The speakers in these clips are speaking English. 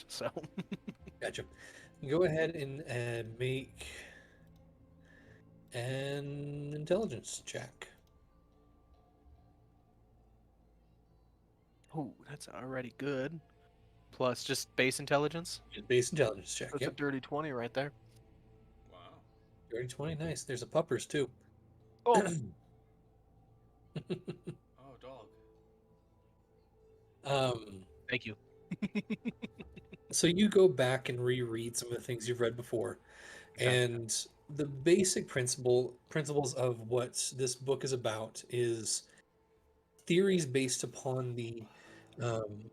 is. So Gotcha. Go ahead and make an intelligence check. oh, that's already good. Plus just base intelligence. Just base intelligence check. That's a Yep. dirty 20 right there. Wow. 30, 20. Nice. There's a puppers too. Oh, Oh, dog. um, thank you. so you go back and reread some of the things you've read before, Okay. and the basic principles of what this book is about is theories based upon um,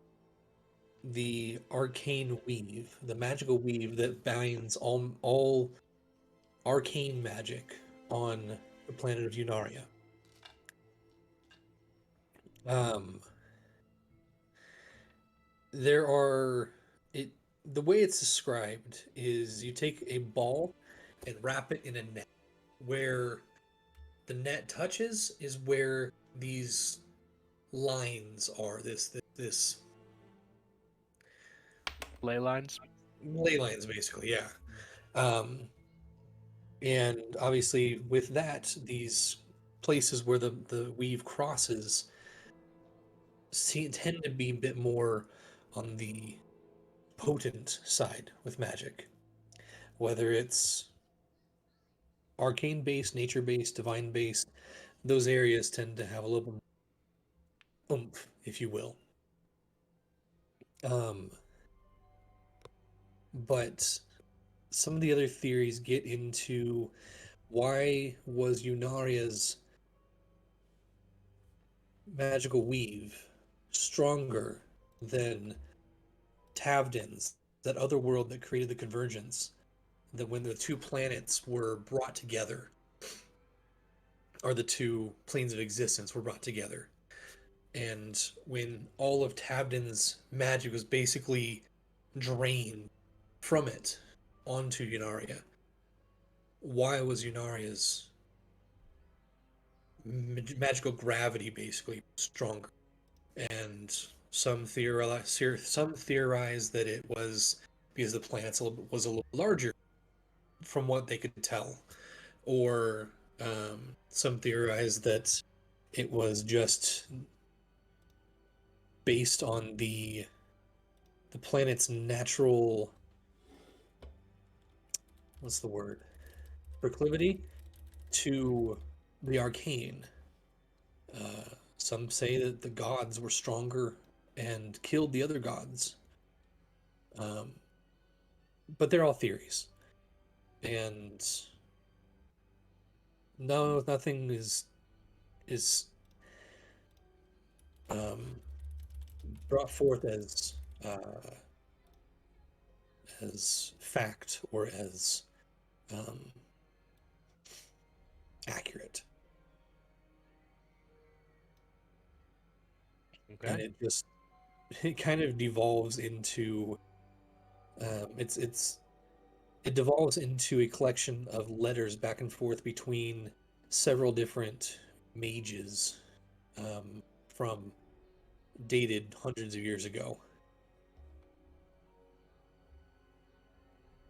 the arcane weave, the magical weave that binds all arcane magic on the planet of Unaria. Um, there are it the way it's described is you take a ball and wrap it in a net. Where the net touches is where these lines are. This Ley lines. ley lines, basically, yeah. Um, and obviously, with that, these places where the weave crosses tend to be a bit more on the potent side with magic, whether it's arcane based, nature based, divine based. Those areas tend to have a little bit more oomph, if you will. Um, but some of the other theories get into why was Unaria's magical weave stronger than Tavdin's, that other world that created the convergence, that when the two planets were brought together, or the two planes of existence were brought together, and when all of Tavdin's magic was basically drained from it onto Unaria, why was Unaria's magical gravity basically stronger? And some theorize that it was because the planets was a little larger from what they could tell, or some theorize that it was just based on the planet's natural, what's the word, proclivity to the arcane. Some say that the gods were stronger and killed the other gods. Um, but they're all theories. And no, nothing is um, brought forth as fact or as um, accurate. And Okay. it kind of devolves into it devolves into a collection of letters back and forth between several different mages, um, from dated hundreds of years ago,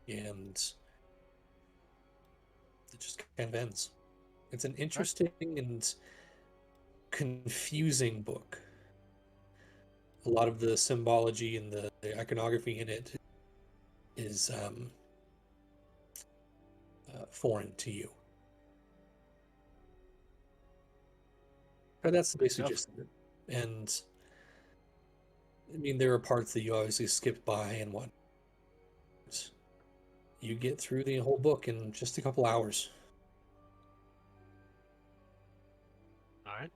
and it just kind of ends. It's an All right. interesting and confusing book. A lot of the symbology and the iconography in it is foreign to you. But that's the Good basic stuff. gist of it. And I mean, there are parts that you obviously skip by and what. You get through the whole book in just a couple hours. All right.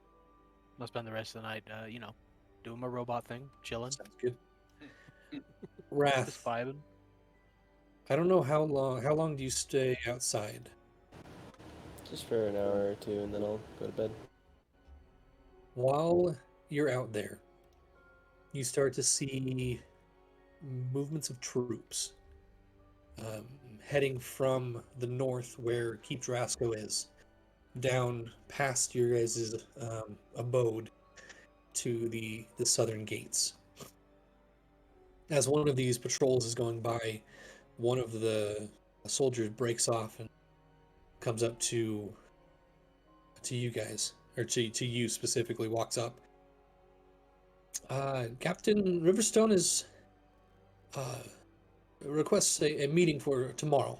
I'll spend the rest of the night, doing my robot thing, chilling, Sounds good. Hmm. just Wrath. vibing. I don't know how long. How long do you stay outside? Just for an hour or two, and then I'll go to bed. While you're out there, you start to see movements of troops um, heading from the north, where Keep Drasco is, down past your guys' abode to the southern gates. as one of these patrols is going by, one of the soldiers breaks off and comes up to you guys, or to you specifically, walks up. Captain Riverstone is requests a meeting for tomorrow.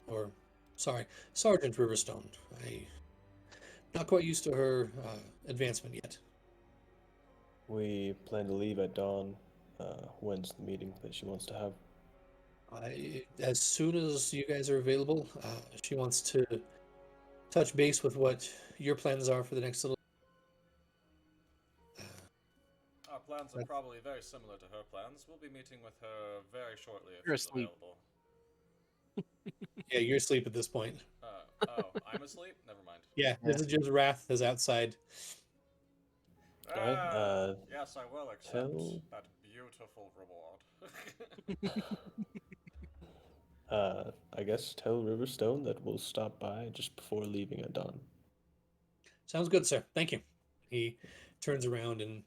Or, sorry, Sergeant Riverstone. I'm not quite used to her advancement yet. We plan to leave at dawn. When's the meeting that she wants to have? As soon as you guys are available, she wants to touch base with what your plans are for the next little. Our plans are probably very similar to her plans. We'll be meeting with her very shortly if You're she's asleep. available. Yeah, you're asleep at this point. I'm asleep? Never mind. Yeah, this is just Wrath is outside. Alright, Yes, I will accept tell- that beautiful reward. I guess tell Riverstone that we'll stop by just before leaving at dawn. Sounds good, sir. Thank you. He turns around and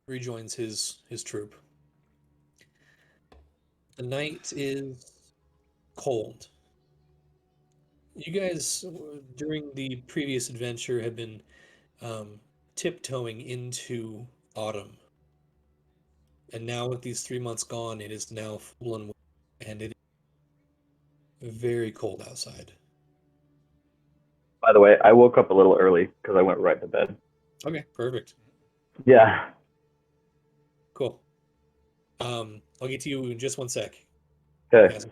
rejoins his troop. The night is cold. You guys, during the previous adventure, have been tiptoeing into autumn. And now with these 3 months gone, it is now full and it is very cold outside. By the way, I woke up a little early because I went right to bed. Okay, perfect. Yeah. Cool. I'll get to you in just one sec. Okay. Yes.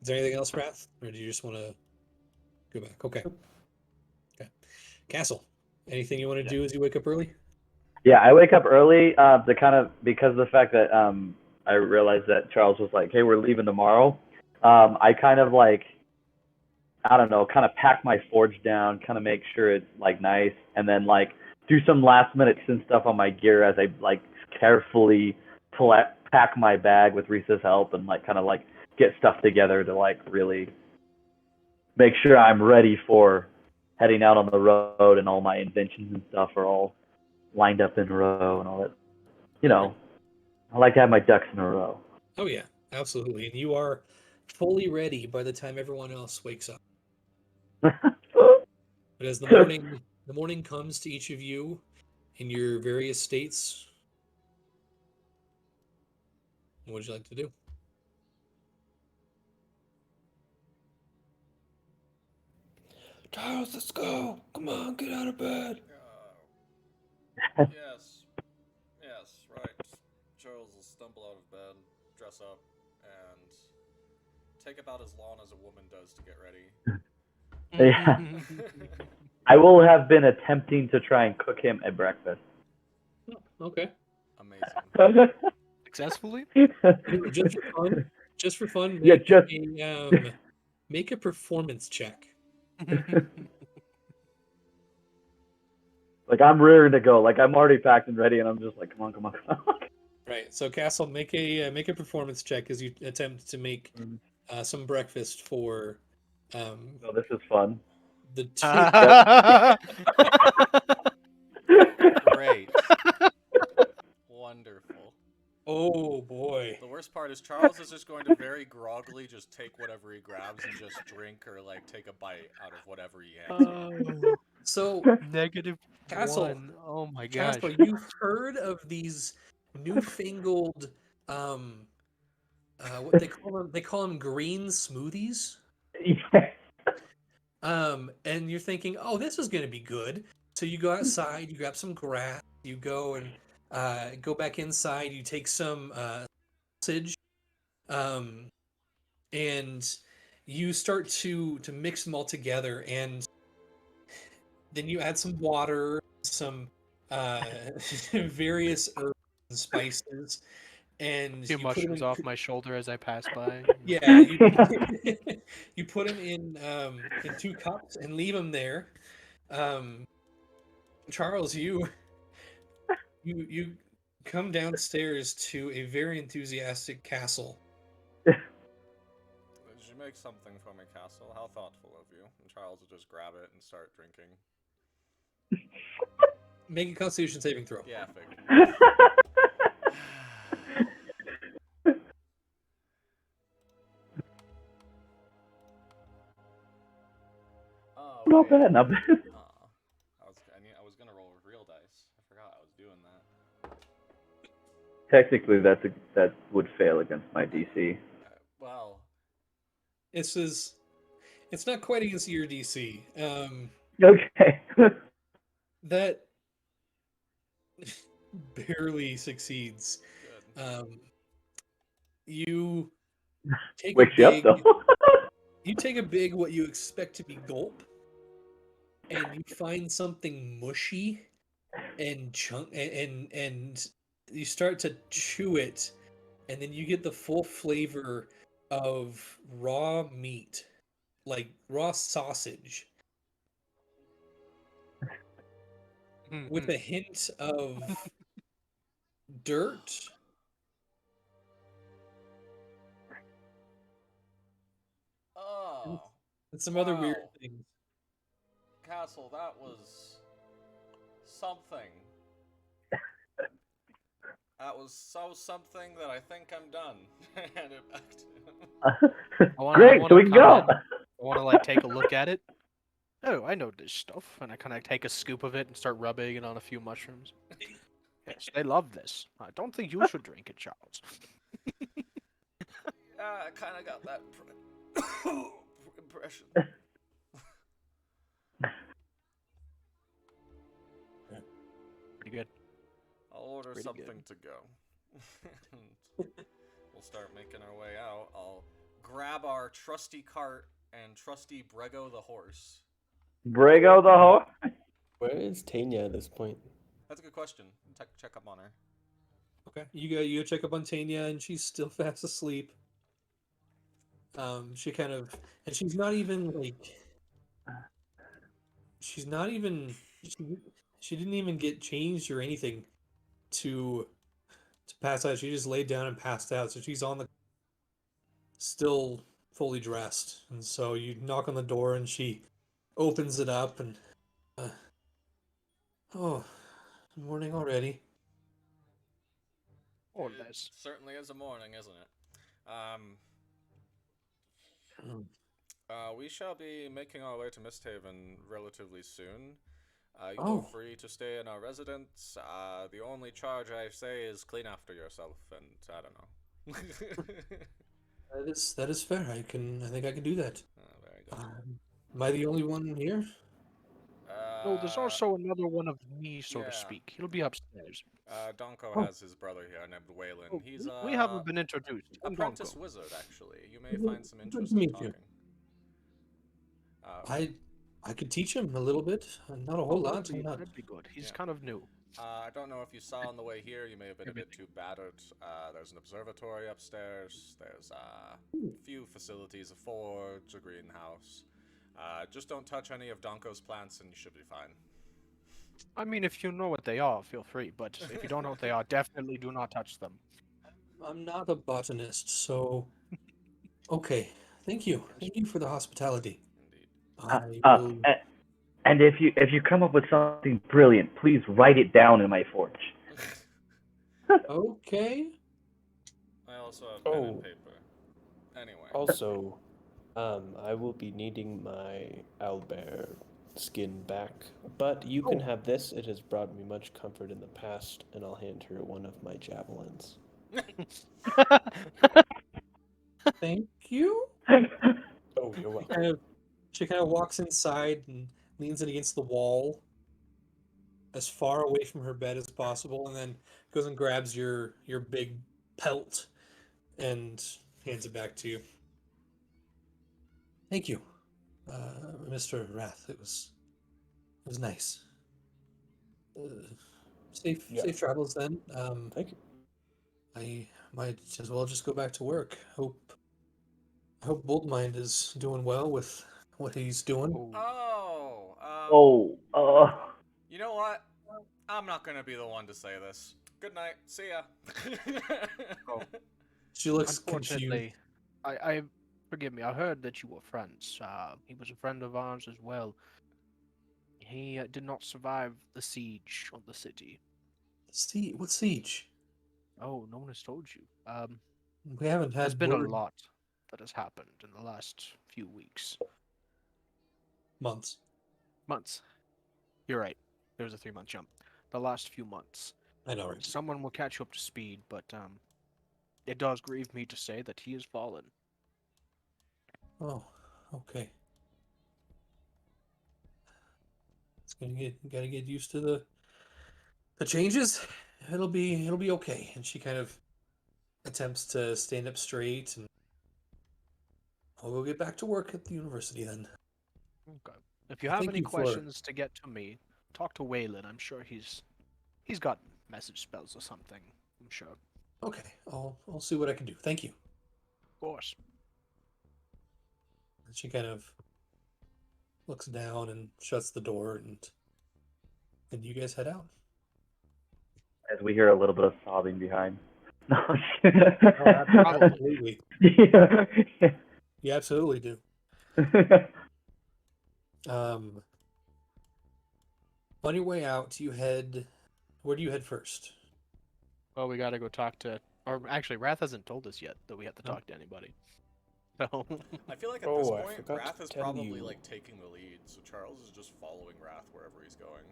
Is there anything else, Wrath? Or do you just want to go back? Okay. Okay. Castle, anything you want to do as you wake up early? Yeah, I wake up early to kind of because of the fact that I realized that Charles was like, "Hey, we're leaving tomorrow." I kind of like, I don't know, kind of pack my forge down, kind of make sure it's like nice, and then like do some last minute stuff on my gear as I like carefully pack my bag with Risa's help and like kind of like get stuff together to like really make sure I'm ready for heading out on the road and all my inventions and stuff are all lined up in a row and all that. You know, I like to have my ducks in a row. Oh yeah, absolutely. And you are fully ready by the time everyone else wakes up. But as the morning comes to each of you in your various states, what would you like to do? Charles, let's go! Come on, get out of bed! Yes. Yes, right. Charles will stumble out of bed, dress up, and take about as long as a woman does to get ready. Yeah. I will have been attempting to try and cook him a breakfast. Okay. Amazing. Successfully? Just for fun, Yeah, make a performance check. Like I'm ready to go. Like I'm already packed and ready, and I'm just like, come on, come on, come on. Right. So Castle, make a performance check as you attempt to make some breakfast for So this is fun. the two. Great. Wonderful. Oh boy. The worst part is Charles is just going to very groggily just take whatever he grabs and just drink or like take a bite out of whatever he hands. So Negative Castle, 1. Oh my gosh. Castle, you've heard of these newfangled what they call them? They call them green smoothies. And you're thinking, oh, this is going to be good. So you go outside, you grab some grass, you go and go back inside, you take some sausage, and you start to mix them all together, and then you add some water, some various herbs and spices, and Few you put them mushrooms in, off my shoulder as I pass by. yeah, you put them in 2 cups and leave them there. Charles, you come downstairs to a very enthusiastic Castle. Did you make something for me, Castle? How thoughtful of you. And Charles will just grab it and start drinking. Make a Constitution saving throw. Yeah, I figured. Oh, Not wait. bad, not bad. I was gonna roll with real dice. I forgot I was doing that. Technically, that would fail against my DC. Well, It's not quite against your DC. Okay. That barely succeeds. good. You take a Wakes you up big though. what you expect to be gulp, and you find something mushy and chunk and you start to chew it, and then you get the full flavor of raw meat, like raw sausage, with a hint of dirt. Oh, And some other weird wow. things. Castle, that was something. That was so something that I think I'm done. Hand it back to him. Great, so we can go. I want to like take a look at it. Oh, I know this stuff, and I kind of take a scoop of it and start rubbing it on a few mushrooms. Yes, they love this. I don't think you should drink it, Charles. I kind of got that impression. Pretty good. I'll order Pretty something good. to go. We'll start making our way out. I'll grab our trusty cart and trusty Brego the horse. Brago the horse. Where is Tanya at this point? That's a good question. Check up on her. Okay, you go check up on Tanya, and she's still fast asleep. She kind of, and she's not even like, she's not even, she didn't even get changed or anything to pass out. She just laid down and passed out. So she's on the, still fully dressed, and so you knock on the door, and she opens it up, and oh, good morning already. Oh, It nice. certainly is a morning, isn't it? We shall be making our way to Misthaven relatively soon. You feel Oh. free to stay in our residence. The only charge I say is clean after yourself, and I don't know. That is fair. I think I can do that. Very good. Am I the only one here? No, there's also another one of me, so to yeah. speak. He'll be upstairs. Donko Oh. has his brother here named Waylon. Oh, He's we haven't been introduced. I'm apprentice Donko. wizard, actually. You may Good- find some good interest to in meet talking. you. I could teach him a little bit, not a whole lot. I'm not. That'd be good. He's Yeah. kind of new. I don't know if you saw on the way here. You may have been a bit too battered. There's an observatory upstairs. There's a few facilities, a forge, a greenhouse. Just don't touch any of Donko's plants, and you should be fine. I mean, if you know what they are, feel free. But if you don't know what they are, definitely do not touch them. I'm not a botanist, so okay. Thank you. Thank you for the hospitality. Indeed. I will. And if you come up with something brilliant, please write it down in my forge. Okay. I also have pen Oh. and paper. Anyway. Also, I will be needing my owlbear skin back, but you can Oh. have this. It has brought me much comfort in the past, and I'll hand her one of my javelins. Thank you. Oh, you're welcome. She kind of walks inside and leans it against the wall, as far away from her bed as possible, and then goes and grabs your big pelt and hands it back to you. Thank you, Mr. Wrath. It was nice. Safe Yeah. safe travels then. Thank you. I might as well just go back to work. I hope Boldmind is doing well with what he's doing. Oh, you know what? I'm not gonna be the one to say this. Good night. See ya. Oh. She looks confused. Unfortunately, I forgive me. I heard that you were friends. He was a friend of ours as well. He did not survive the siege of the city. What siege? Oh, no one has told you. We haven't There's had been a word lot that has happened in the last few weeks, months. months. You're right. There was a 3-month jump. The last few months. I know, right? Someone will catch you up to speed, but it does grieve me to say that he has fallen. Oh, okay. It's gotta get used to the changes. It'll be okay. And she kind of attempts to stand up straight, and I'll go get back to work at the university then. Okay. If you have Thank any you for. questions to get to me, talk to Waylon. I'm sure he's got message spells or something. I'm sure. Okay, I'll see what I can do. Thank you. Of course. And she kind of looks down and shuts the door, and you guys head out. As we hear a little bit of sobbing behind. No. Absolutely. Yeah. You absolutely do. Um, on your way out, you head. Where do you head first? Well, we gotta go talk to. Or actually, Wrath hasn't told us yet that we have to No. talk to anybody. So. I feel like at Oh, this I point, forgot Wrath to is tell probably you. like taking the lead, so Charles is just following Wrath wherever he's going.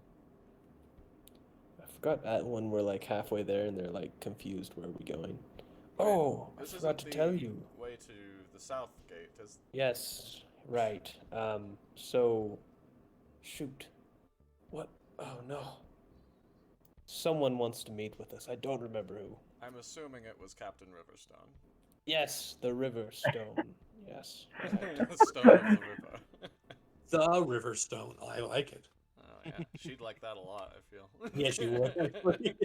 I forgot that when we're like halfway there and they're like confused where are we going. Wait, Oh, I this forgot to isn't tell the you. way to the south gate, is? Yes, right. So, shoot. What? Oh no. Someone wants to meet with us. I don't remember who. I'm assuming it was Captain Riverstone. Yes, the River Stone. Yes. The Stone of the River. The River Stone. I like it. Oh yeah, she'd like that a lot, I feel. Yes, you would. Actually.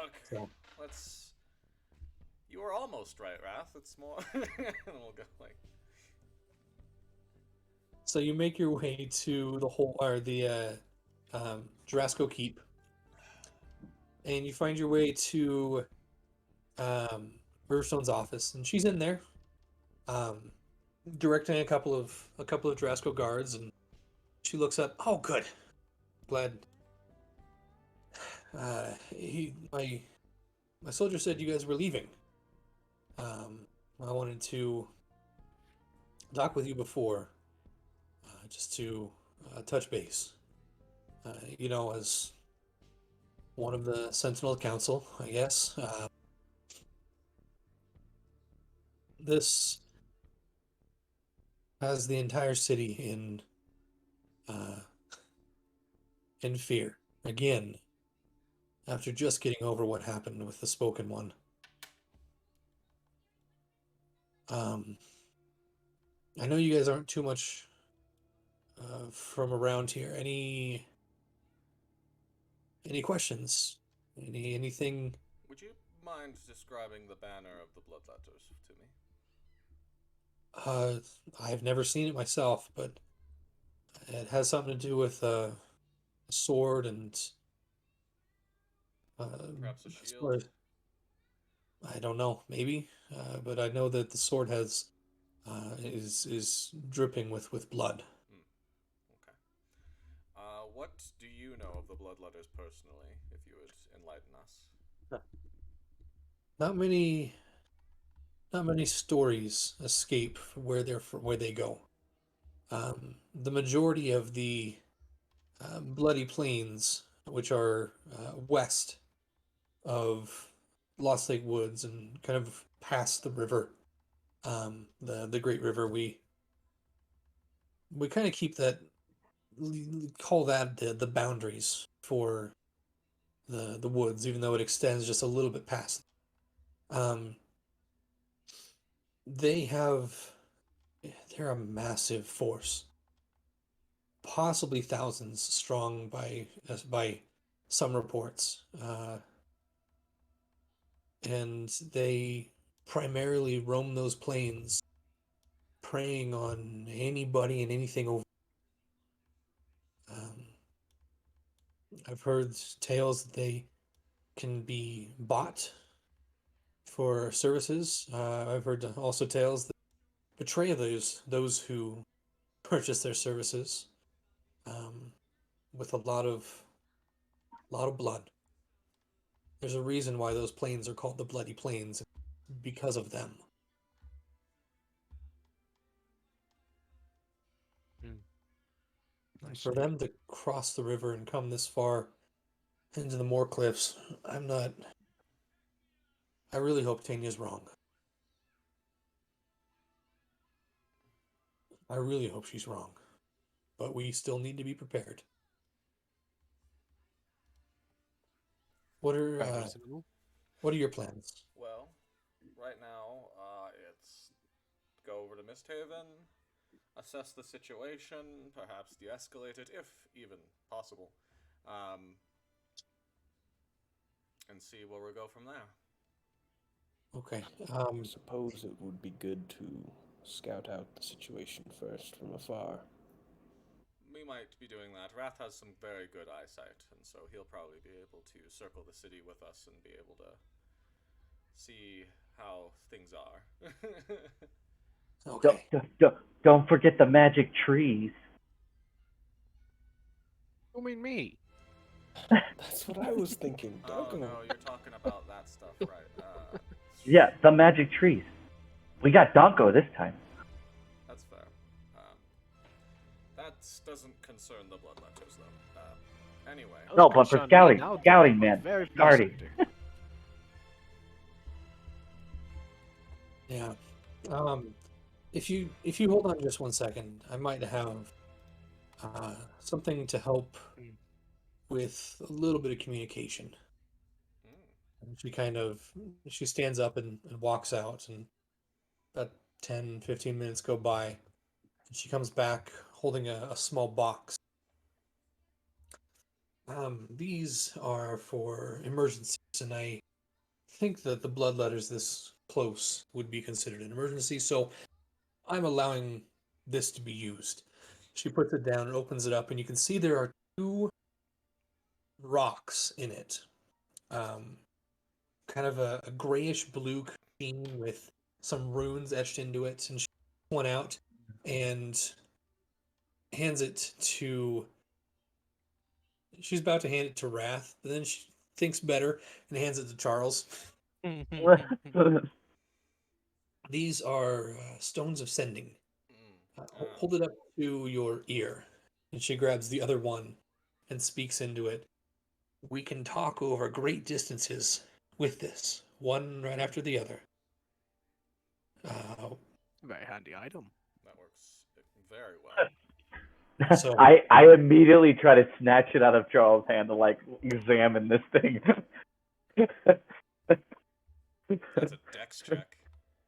Okay, So, let's. You were almost right, Wrath. It's more. And we'll go like. so you make your way to the whole or the Jarasco Keep, and you find your way to Riverstone's office, and she's in there, um, directing a couple of Jarasco guards, and she looks up. Oh, good. Glad. My soldier said you guys were leaving. I wanted to talk with you before, just to touch base. As one of the Sentinel Council, I guess. This has the entire city uh, in fear again. After just getting over what happened with the Spoken One. I know you guys aren't too much from around here. Any questions? Anything? Would you mind describing the banner of the Bloodletters to me? I've never seen it myself, but it has something to do with a sword and Perhaps a as shield? far as- I don't know, maybe, but I know that the sword is dripping with blood. Okay. What do you know of the Bloodletters personally, if you would enlighten us? Not many, not many stories escape where they go. The majority of the bloody plains, which are west of Lost Lake Woods and kind of past the river, the Great River, we kind of keep that call that the boundaries for the woods, even though it extends just a little bit past. Um, they have they're a massive force, possibly thousands strong by some reports, and they primarily roam those plains, preying on anybody and anything over. Um, I've heard tales that they can be bought for services. I've heard also tales that betray those who purchase their services, um, with a lot of blood. There's a reason why those plains are called the Bloody Plains, because of them. I For see. them to cross the river and come this far into the Moor Cliffs, I'm not. I really hope Tanya's wrong. I really hope she's wrong. But we still need to be prepared. What are Quite reasonable. what are your plans? Well, right now, it's go over to Misthaven, assess the situation, perhaps de-escalate it if even possible, um, and see where we go from there. Okay. I suppose it would be good to scout out the situation first from afar. We might be doing that. Wrath has some very good eyesight, and so he'll probably be able to circle the city with us and be able to see how things are. Okay. Don't forget the magic trees. You mean me? That's what I was thinking. Oh Doggone. no, you're talking about that stuff, right? Yeah, the magic trees. We got Donko this time. That's fair. That doesn't concern the Bloodletters, though. Anyway. No, but for scouting, man, Very scouting. fascinating. Yeah. If you hold on just one second, I might have something to help with a little bit of communication. And she stands up and walks out, and about 10, 15 minutes go by, and she comes back holding a small box. These are for emergencies, and I think that the bloodletters this close would be considered an emergency, so I'm allowing this to be used. She puts it down and opens it up, and you can see there are two rocks in it. Kind of a grayish blue sheen with some runes etched into it, and she pulls one out and hands it to. She's about to hand it to Wrath, but then she thinks better and hands it to Charles. These are stones of sending. Hold it up to your ear. And she grabs the other one and speaks into it. We can talk over great distances with this, one right after the other. Very handy item. That works very well. So I immediately try to snatch it out of Charles' hand to like examine this thing. That's a dex check.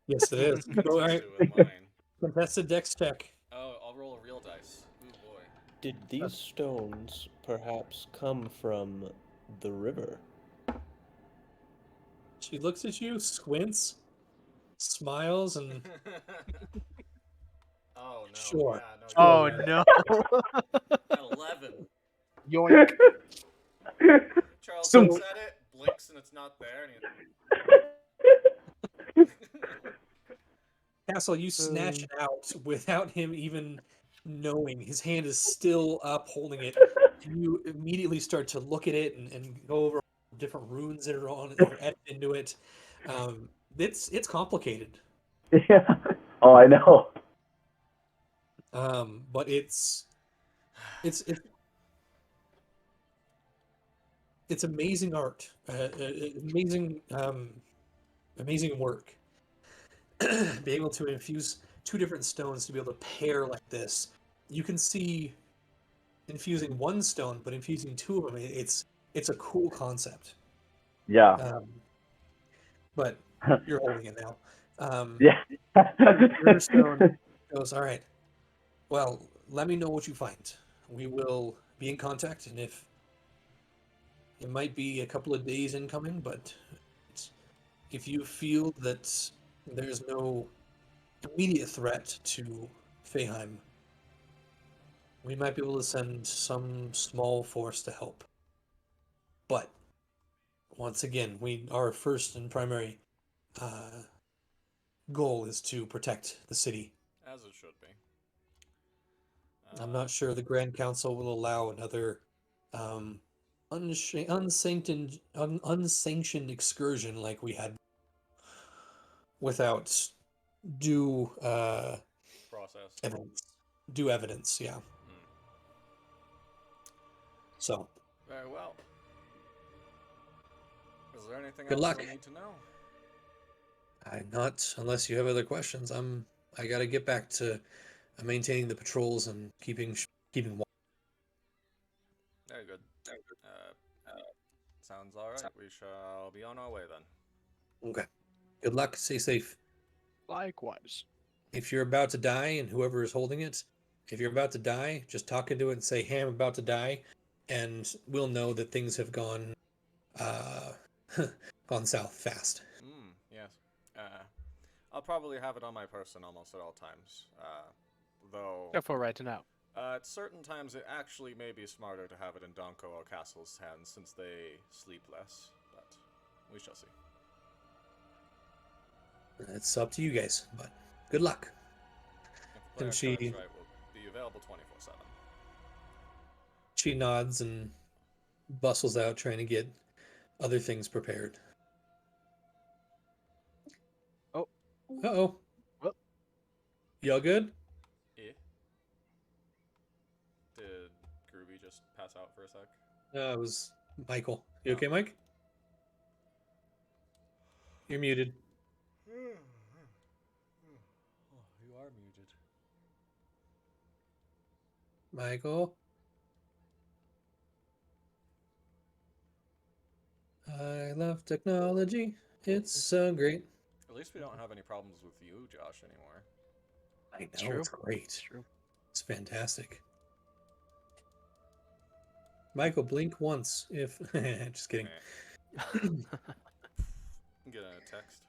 yes, it is. That's All right. to mine. Contested dex check. Oh, I'll roll a real dice. Ooh boy. Did these stones perhaps come from the river? She looks at you, squints, smiles, and Oh no. Sure. Yeah, no. Oh you're no! at 11. Yoink! Charles So- looks at it, blinks, and it's not there. And Castle, you snatch it out without him even knowing. His hand is still up holding it. And you immediately start to look at it and go over different runes that are on it, that are etched into it. It's complicated. Yeah. Oh, I know. But it's amazing art, amazing work. Being able to infuse two different stones to be able to pair like this, you can see infusing one stone, but infusing two of them, it's a cool concept. Yeah. But you're holding it now. Yeah. Riverstone goes, all right. Well, let me know what you find. We will be in contact, and if it might be a couple of days incoming, but if you feel that there's no immediate threat to Feyheim, we might be able to send some small force to help. But once again, our first and primary goal is to protect the city. as it should be. I'm not sure the Grand Council will allow another unsanctioned excursion like we had without due Process. evidence. Due evidence, yeah. Hmm. So, Very well. Is there anything Good else luck. you'll need to know? not unless you have other questions. I got to get back to maintaining the patrols and keeping watch. Very good. Sounds all right. We shall be on our way then. Okay. Good luck. Stay safe. Likewise. If you're about to die and whoever is holding it, if you're about to die, just talk into it and say, "Hey, I'm about to die," and we'll know that things have gone uh gone south fast. Yes. I'll probably have it on my person almost at all times. Though, Therefore, right to know. at certain times it actually may be smarter to have it in Donko or Castle's hands since they sleep less. But we shall see. It's up to you guys, but good luck. If the And player she charge right, will be available 24/7. she nods and bustles out trying to get other things prepared. Oh. Uh-oh. Well. Y'all good? Eh? Did Groovy just pass out for a sec? It was Michael. You Oh. okay, Mike? You're muted. Oh, you are muted. Michael? I love technology. It's so great. At least we don't have any problems with you, Josh, anymore. I It's know, true. it's great. It's true. It's fantastic. Michael, blink once if... Just kidding. Get a text.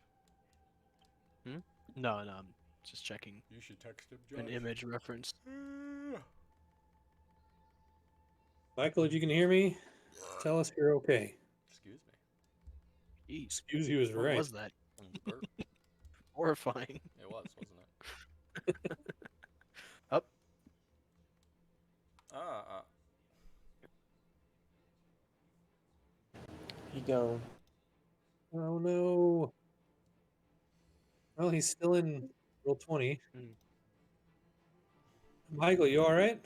No, I'm just checking You should text him, Josh. an image reference. Michael, if you can hear me, tell us you're okay. Excuse me. Jeez, Excuse you is what right. was that? Burp. Horrifying. It was, wasn't it? Up. He gone. Oh no. Well, he's still in roll 20. Mm. Michael, you all right?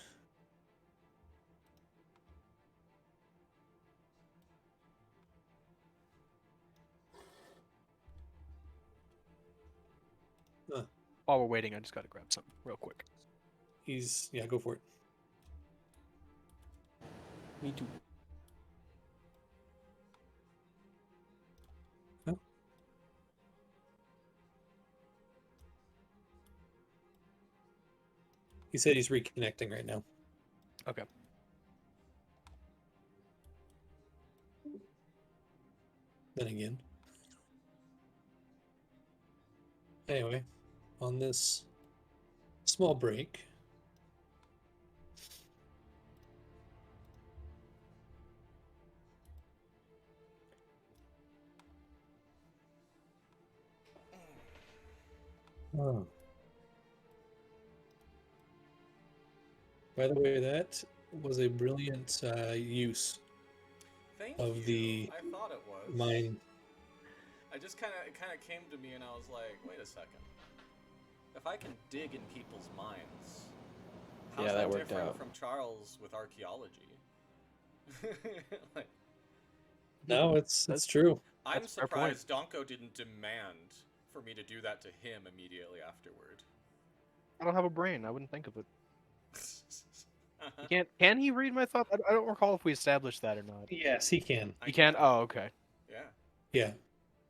While we're waiting, I just gotta grab something real quick. Yeah, go for it. Me too. Oh. He said he's reconnecting right now. Okay. Then again. Anyway, on this small break, oh. By the way, that was a brilliant use Thank of you. the I thought it was. mine. I just kind of came to me and I was like, wait a second. If I can dig in people's minds, how's Yeah, that that worked different out. from Charles with archaeology? Like, No, it's true. I'm That's a fair point. surprised Donko didn't demand for me to do that to him immediately afterward. I don't have a brain. I wouldn't think of it. You can't. Can he read my thoughts? I don't recall if we established that or not. Yes, he can. I You can. can. Oh, okay. Yeah. Yeah.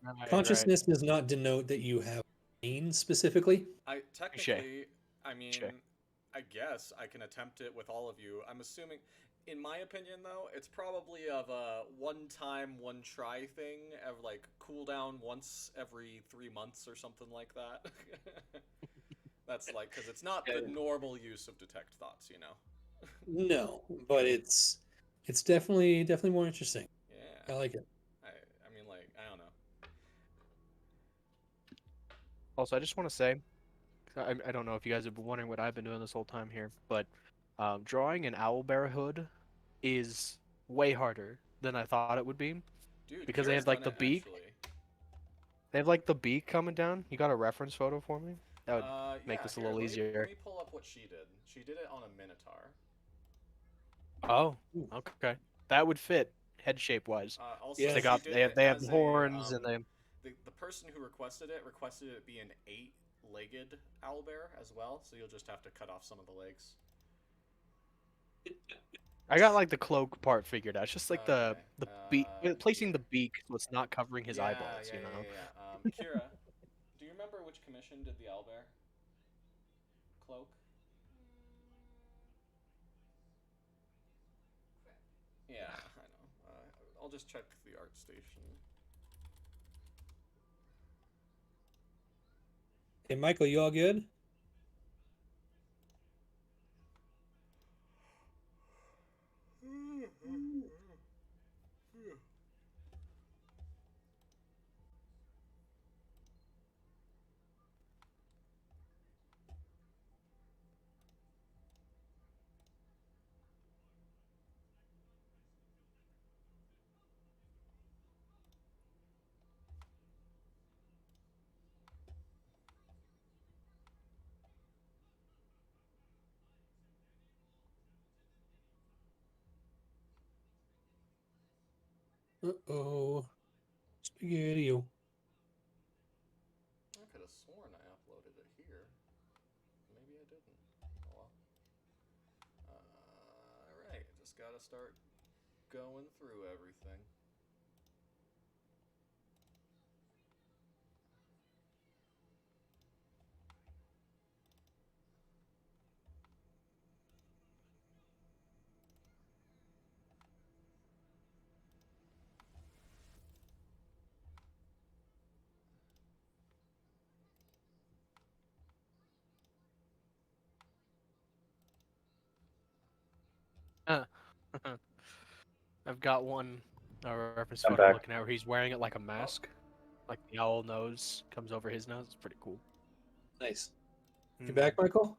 Right, Consciousness does not denote that you have brain specifically. I technically, I mean, Shay. I guess I can attempt it with all of you. I'm assuming, in my opinion, though, it's probably of a one-time, one-try thing, of like cooldown once every 3 months or something like that. That's like because it's not the normal use of detect thoughts, you know. No, but it's definitely more interesting. Yeah. I like it. I mean, like, I don't know. Also, I just want to say, I don't know if you guys have been wondering what I've been doing this whole time here, but drawing an owlbear hood is way harder than I thought it would be. Dude, Because they Kira's have, like, done the it, beak. actually. They have like the beak coming down. You got a reference photo for me? That would make Yeah, this a here, little let easier. me pull up what she did. She did it on a Minotaur. Oh, Ooh. okay. That would fit head shape wise. Also, Yeah. They she got did they have it they have as the a, horns and they. the person who requested it be an 8-legged owlbear as well, so you'll just have to cut off some of the legs. I got like the cloak part figured out. It's just like Okay, the beak, placing here. the beak so it's not covering his Yeah, eyeballs. yeah, You yeah, know. yeah, yeah. Kira, do you remember which commission did the owlbear cloak? Yeah, I know. I'll just check the art station. Hey, Michael, you all good? Uh-oh. Spaghetti-o. I could have sworn I uploaded it here. Maybe I didn't. Oh well. Alright, just gotta start going through everything. I've got one reference I'm photo I'm back. looking at where he's wearing it like a mask, like the owl nose comes over his nose. It's pretty cool. Nice. You Mhm. back, Michael?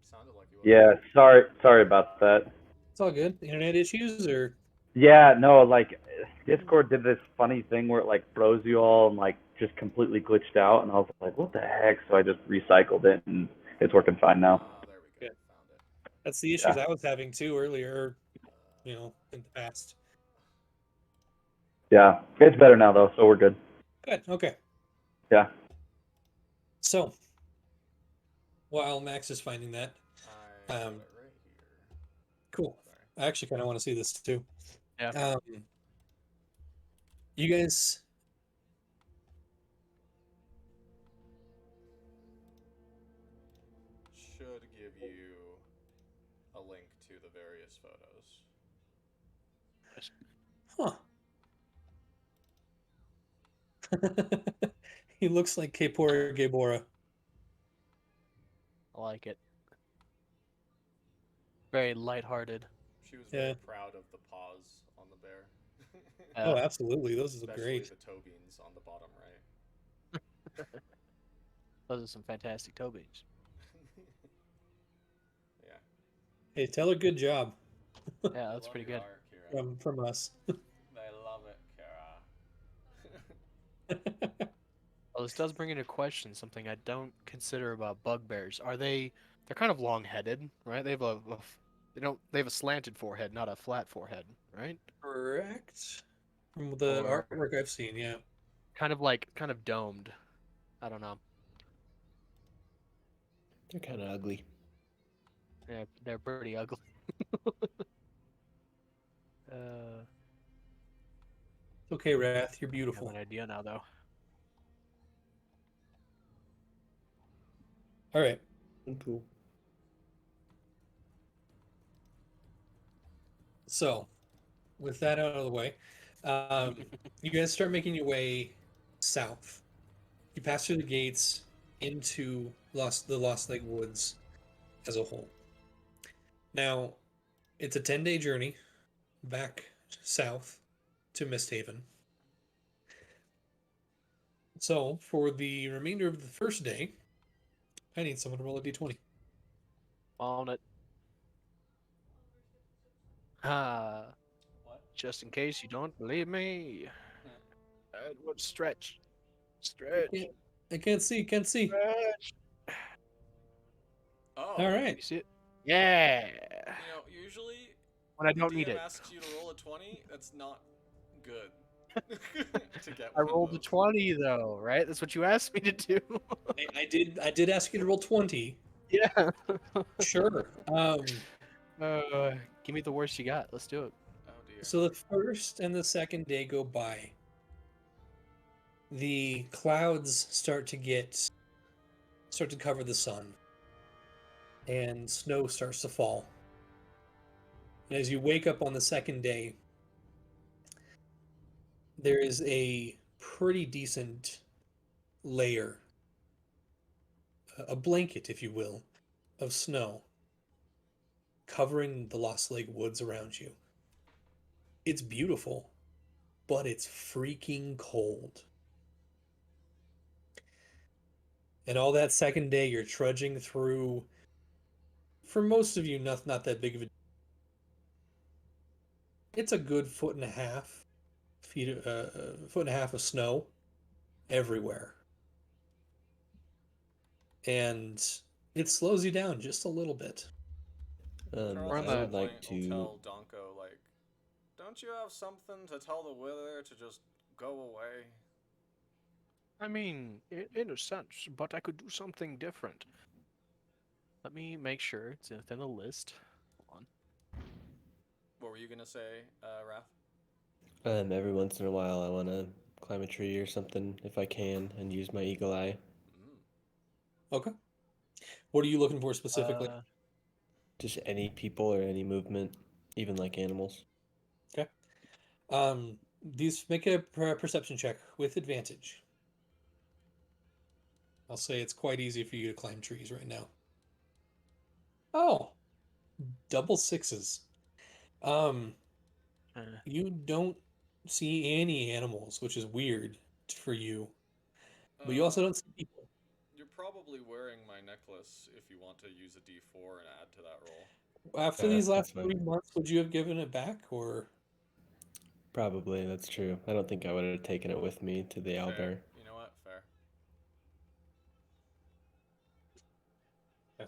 Sounded like you were. Yeah, sorry about that. It's all good. Internet issues or? Yeah, no, like Discord did this funny thing where it like froze you all and like just completely glitched out, and I was like, what the heck? So I just recycled it, and it's working fine now. There we go. Good. Found it. That's the issues I was having too earlier, in the past. Yeah, it's better now though, so we're good. Good. Okay. Yeah. So, while Max is finding that, I have it right here. cool. Sorry. I actually kind of want to see this too. Yeah. You guys, Should give you a link to the various photos. huh? He looks like Kapora Gabora. I like it. Very lighthearted. She was Yeah. very proud of the paws on the bear. Oh, absolutely. Those are Especially great. the toe beans on the bottom right. Those are some fantastic toe beans. Yeah. Hey, tell her good job Yeah, They that's love pretty your good. art, Kira. from us. They love it, Kira. Well, this does bring into question something I don't consider about bugbears. They're kind of long-headed, right? They have they have a slanted forehead, not a flat forehead, right? Correct. From the Or artwork I've seen, yeah. kind of domed. I don't know. They're kind of ugly. Yeah, they're pretty ugly. uh, It's okay, Wrath. You're I have beautiful. an idea now, though. All right. Cool. So, with that out of the way, you guys start making your way south. You pass through the gates into the Lost Lake Woods as a whole. Now, it's a 10-day journey back south to Misthaven. So, for the remainder of the first day, I need someone to roll a d20. On it. Ah. What? Just in case you don't believe me. Edward, stretch. I Stretch. can't see. Can't see. Stretch. Oh. All right. You see it? Yeah. You know, usually When I the don't need DM it. asks you to roll a 20, that's not good to get I one rolled of a those. 20 though, right? That's what you asked me to do. I did ask you to roll 20. Yeah. Sure. Give me the worst you got. Let's do it. Oh dear. So the first and the second day go by. The clouds start to cover the sun, and snow starts to fall. And as you wake up on the second day, there is a pretty decent layer, a blanket, if you will, of snow covering the Lost Lake woods around you. It's beautiful, but it's freaking cold. And all that second day, you're trudging through. For most of you, not that big of a. It's a good foot and a half, foot and a half of snow everywhere, and it slows you down just a little bit. Charles We're at on some the- would like point to. will tell Donko, like, don't you have something to tell the wither to just go away? I mean, in a sense, but I could do something different. Let me make sure it's within the list. Hold on. What were you gonna say, Raph? Every once in a while, I want to climb a tree or something if I can and use my eagle eye. Okay. What are you looking for specifically? Just any people or any movement, even like animals. Okay. These make a perception check with advantage. I'll say it's quite easy for you to climb trees right now. Oh, double sixes. You don't see any animals, which is weird for you, but you also don't see people. You're probably wearing my necklace if you want to use a D4 and add to that roll. After Yeah, these last that's fine. 3 months, would you have given it back, or? Probably, that's true. I don't think I would have taken it with me to the Fair. owlbear. You know what? Fair. Yeah.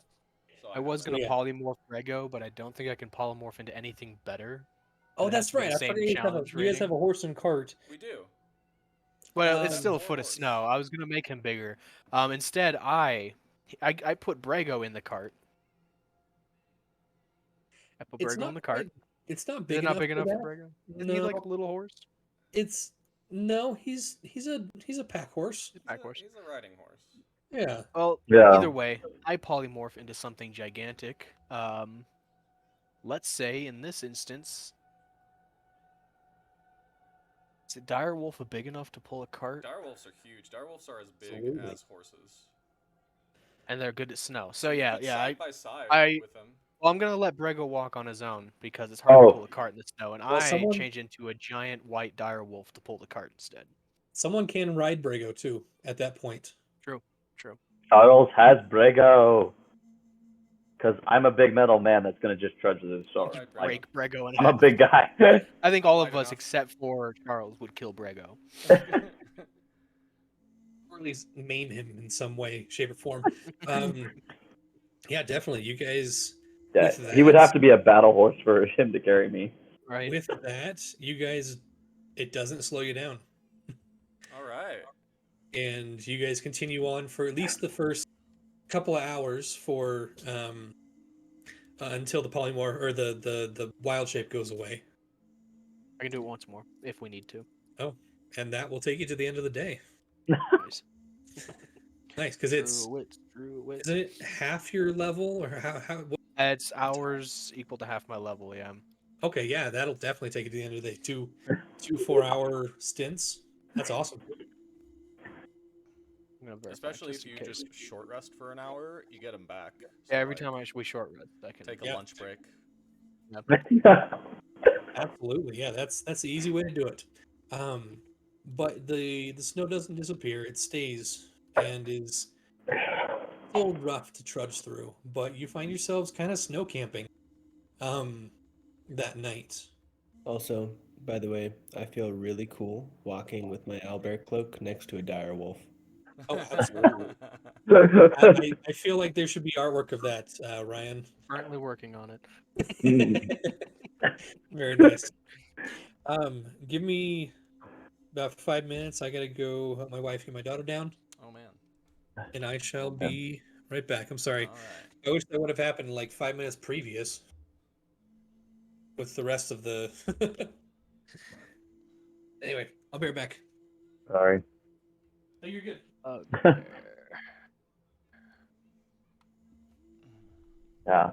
So I was gonna yeah. polymorph Rego, but I don't think I can polymorph into anything better. Oh, It has that's to be right. the I same forgot you challenge guys have a rating. horse and cart. We do. Well, it's Um, still a Or foot of horse. snow. I was gonna make him bigger. Instead, I put Brago in the cart. I put It's Brago not in the cart. It's not Is big it not enough big for enough for that. Brago? Isn't he like a little horse? It's no. He's a pack horse. He's a pack horse. He's a riding horse. Yeah. Well, Yeah. either way, I polymorph into something gigantic. Let's say in this instance, is a direwolf big enough to pull a cart? Direwolves are huge. Direwolves are as big Absolutely. as horses. And they're good at snow. So you yeah, could yeah. side by side I with him. Well, I'm gonna let Brego walk on his own because it's hard to Oh. pull a cart in the snow, and Well, I someone- change into a giant white dire wolf to pull the cart instead. Someone can ride Brago too at that point. True. Charles has Brego. Because I'm a big metal man that's going to just trudge with his sword. Alright, Like, Break Brego in I'm a half. big guy. I think all of Wide us enough. except for Charles would kill Brego. Or at least maim him in some way, shape, or form. Yeah, definitely. You guys. Yeah, With he would that- have to be a battle horse for him to carry me. Right. With that, you guys, it doesn't slow you down, All right. and you guys continue on for at least the first couple of hours for until the polymorph or the wild shape goes away. I can do it once more if we need to. Oh, and that will take you to the end of the day. Nice. Nice, because it's Drew it. isn't it half your level or how? It's hours equal to half my level. Yeah. Okay, yeah, that'll definitely take you to the end of the day. Two 4-hour stints. That's awesome. I'm gonna verify Especially just if in you case. just short rest for an hour, you get them back. Yeah, every like, time we short rest, I can take a Yeah. lunch break. Absolutely, yeah. That's the easy way to do it. But the snow doesn't disappear; it stays and is still rough to trudge through. But you find yourselves kind of snow camping, that night. Also, By the way, I feel really cool walking with my owlbear cloak next to a dire wolf. Oh, absolutely. I feel like there should be artwork of that, Ryan. Currently working on it. Very nice. Give me about 5 minutes. I gotta go help my wife and my daughter down, Oh man. and I shall Okay. be right back. I'm sorry. All right. I wish that would have happened like 5 minutes previous with the rest of the. Anyway, I'll be right back. Sorry. Oh, you're good. Yeah.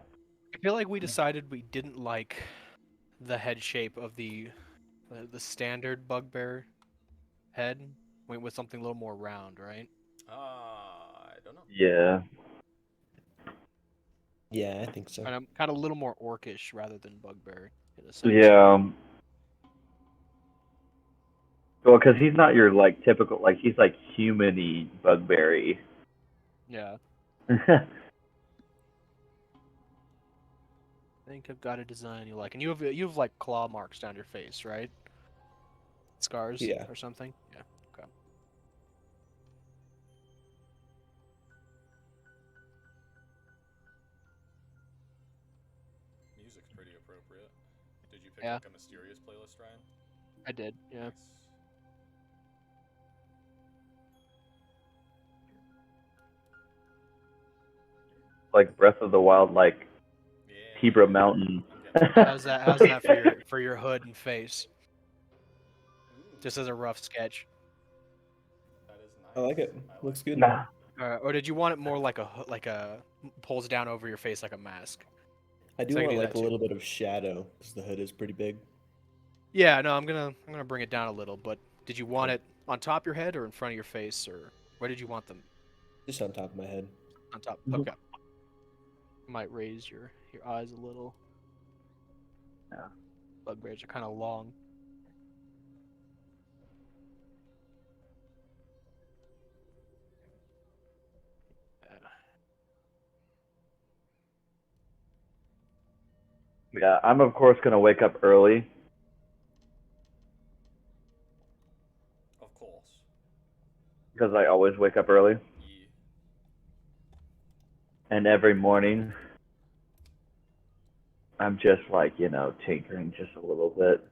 I feel like we decided we didn't like the head shape of the standard bugbear head. Went with something a little more round, right? I don't know. Yeah. Yeah, I think so. And I'm kind of a little more orcish rather than bugbear in a sense. Yeah. Well, because he's not your like typical like he's like human-y bugberry. Yeah. I think I've got a design you like, and you have like claw marks down your face, right? Scars, Yeah. or something. Yeah. Okay. Music's pretty appropriate. Did you pick Yeah. like a mysterious playlist, Ryan? I did. Yeah. Nice. Like Breath of the Wild, like Yeah. Hebra Mountain. I'm getting How's that? How's that for your hood and face? Ooh, Just as a rough sketch. that is nice. I like it. I Looks like good. Nah. Or did you want it more like a pulls down over your face like a mask? I do So I can want do like that a too. little bit of shadow because the hood is pretty big. Yeah, no, I'm gonna bring it down a little, but did you want it on top of your head or in front of your face, or where did you want them? Just on top of my head. On top. Mhm. Okay. Might raise your eyes a little. Yeah. Bugbears are kind of long. Yeah, I'm of course gonna wake up early. Of course. Because I always wake up early, Yeah. and every morning I'm just like tinkering just a little bit.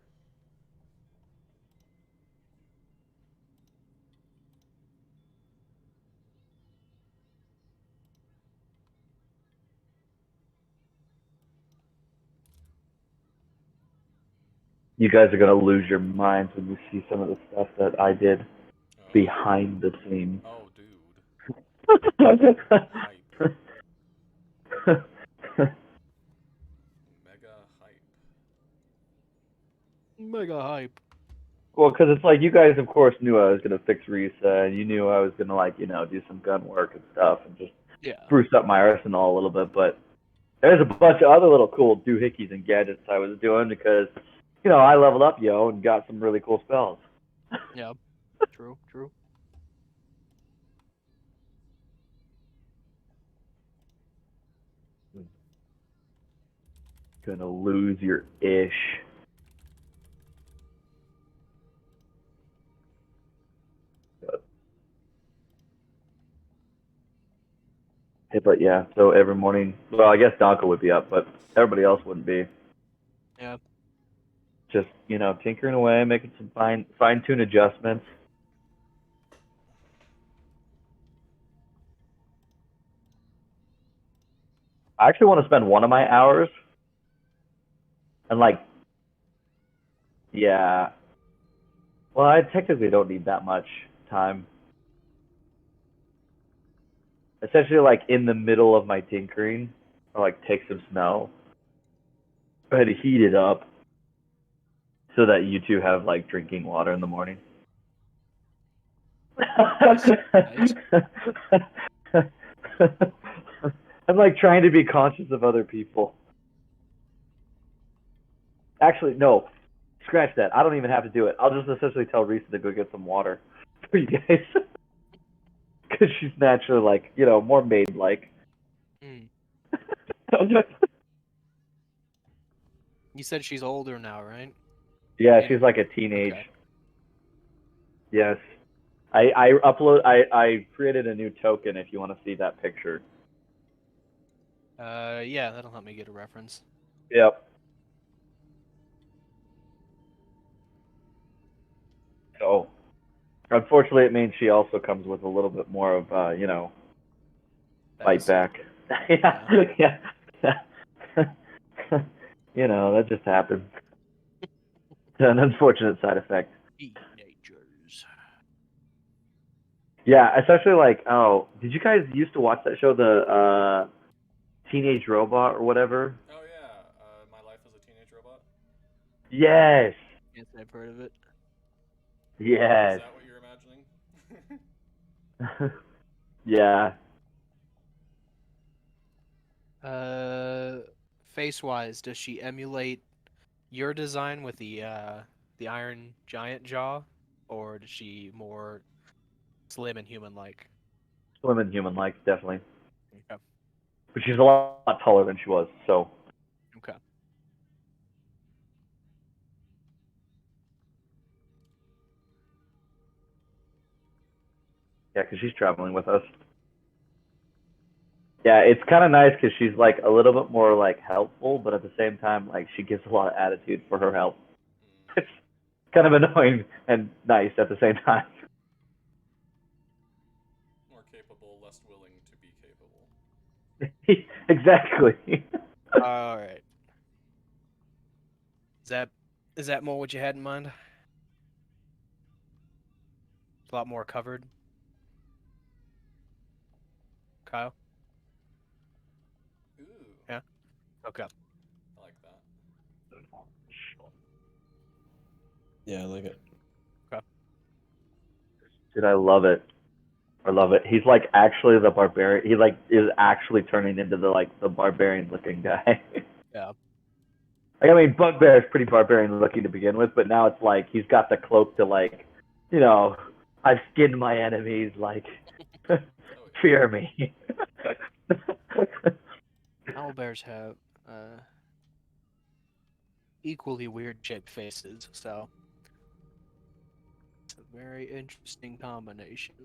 You guys are gonna lose your minds when you see some of the stuff that I did behind the scenes. Oh, dude. Hype. Mega hype. Mega hype. Well, because it's like you guys, of course, knew I was gonna fix Risa, and you knew I was gonna do some gun work and stuff, and just Yeah. spruce up my arsenal a little bit. But there's a bunch of other little cool doohickeys and gadgets I was doing because, I leveled up, and got some really cool spells. Yeah. True. True. Gonna lose your ish. But yeah, so every morning, well, I guess Donko would be up, but everybody else wouldn't be. Yeah. Just, tinkering away, making some fine-tune adjustments. I actually want to spend one of my hours and yeah. Well, I technically don't need that much time. Essentially, in the middle of my tinkering, or take some snow, go ahead and heat it up so that you two have drinking water in the morning. Nice. I'm trying to be conscious of other people. Actually, no. Scratch that. I don't even have to do it. I'll just essentially tell Risa to go get some water for you guys. Because she's naturally more maid-like. Mm. You said she's older now, right? Yeah, In- she's like a teenage. Okay. Yes. I created a new token if you want to see that picture. Yeah, that'll help me get a reference. Yep. So, unfortunately, it means she also comes with a little bit more of, fight That's- back. Yeah. That just happened. An unfortunate side effect. Teenagers. Yeah, especially like, oh, did you guys used to watch that show, the Teenage Robot or whatever? Oh yeah, My Life as a Teenage Robot. Yes. Yes, I've heard of it. Is Yes. that what you're imagining? Yeah. Face-wise, does she emulate your design with the Iron Giant jaw, or does she more slim and human-like? Slim and human like, definitely. Okay. But she's a lot taller than she was, so. Okay. Yeah, because she's traveling with us. Yeah, it's kind of nice because she's like a little bit more like helpful, but at the same time, like she gives a lot of attitude for her help. It's kind of annoying and nice at the same time. More capable, less willing to be capable. Exactly. All right. Is that more what you had in mind? A lot more covered. Kyle? Ooh. Yeah. Okay. I like that. Yeah, I like it. Dude, I love it. I love it. He's like actually the barbarian. He like is actually turning into the barbarian looking guy. Yeah. Like, I mean, Bugbear is pretty barbarian looking to begin with, but now it's like he's got the cloak to like, I've skinned my enemies. Like, Oh, yeah. fear me. Owlbears have equally weird shaped faces, so it's a very interesting combination.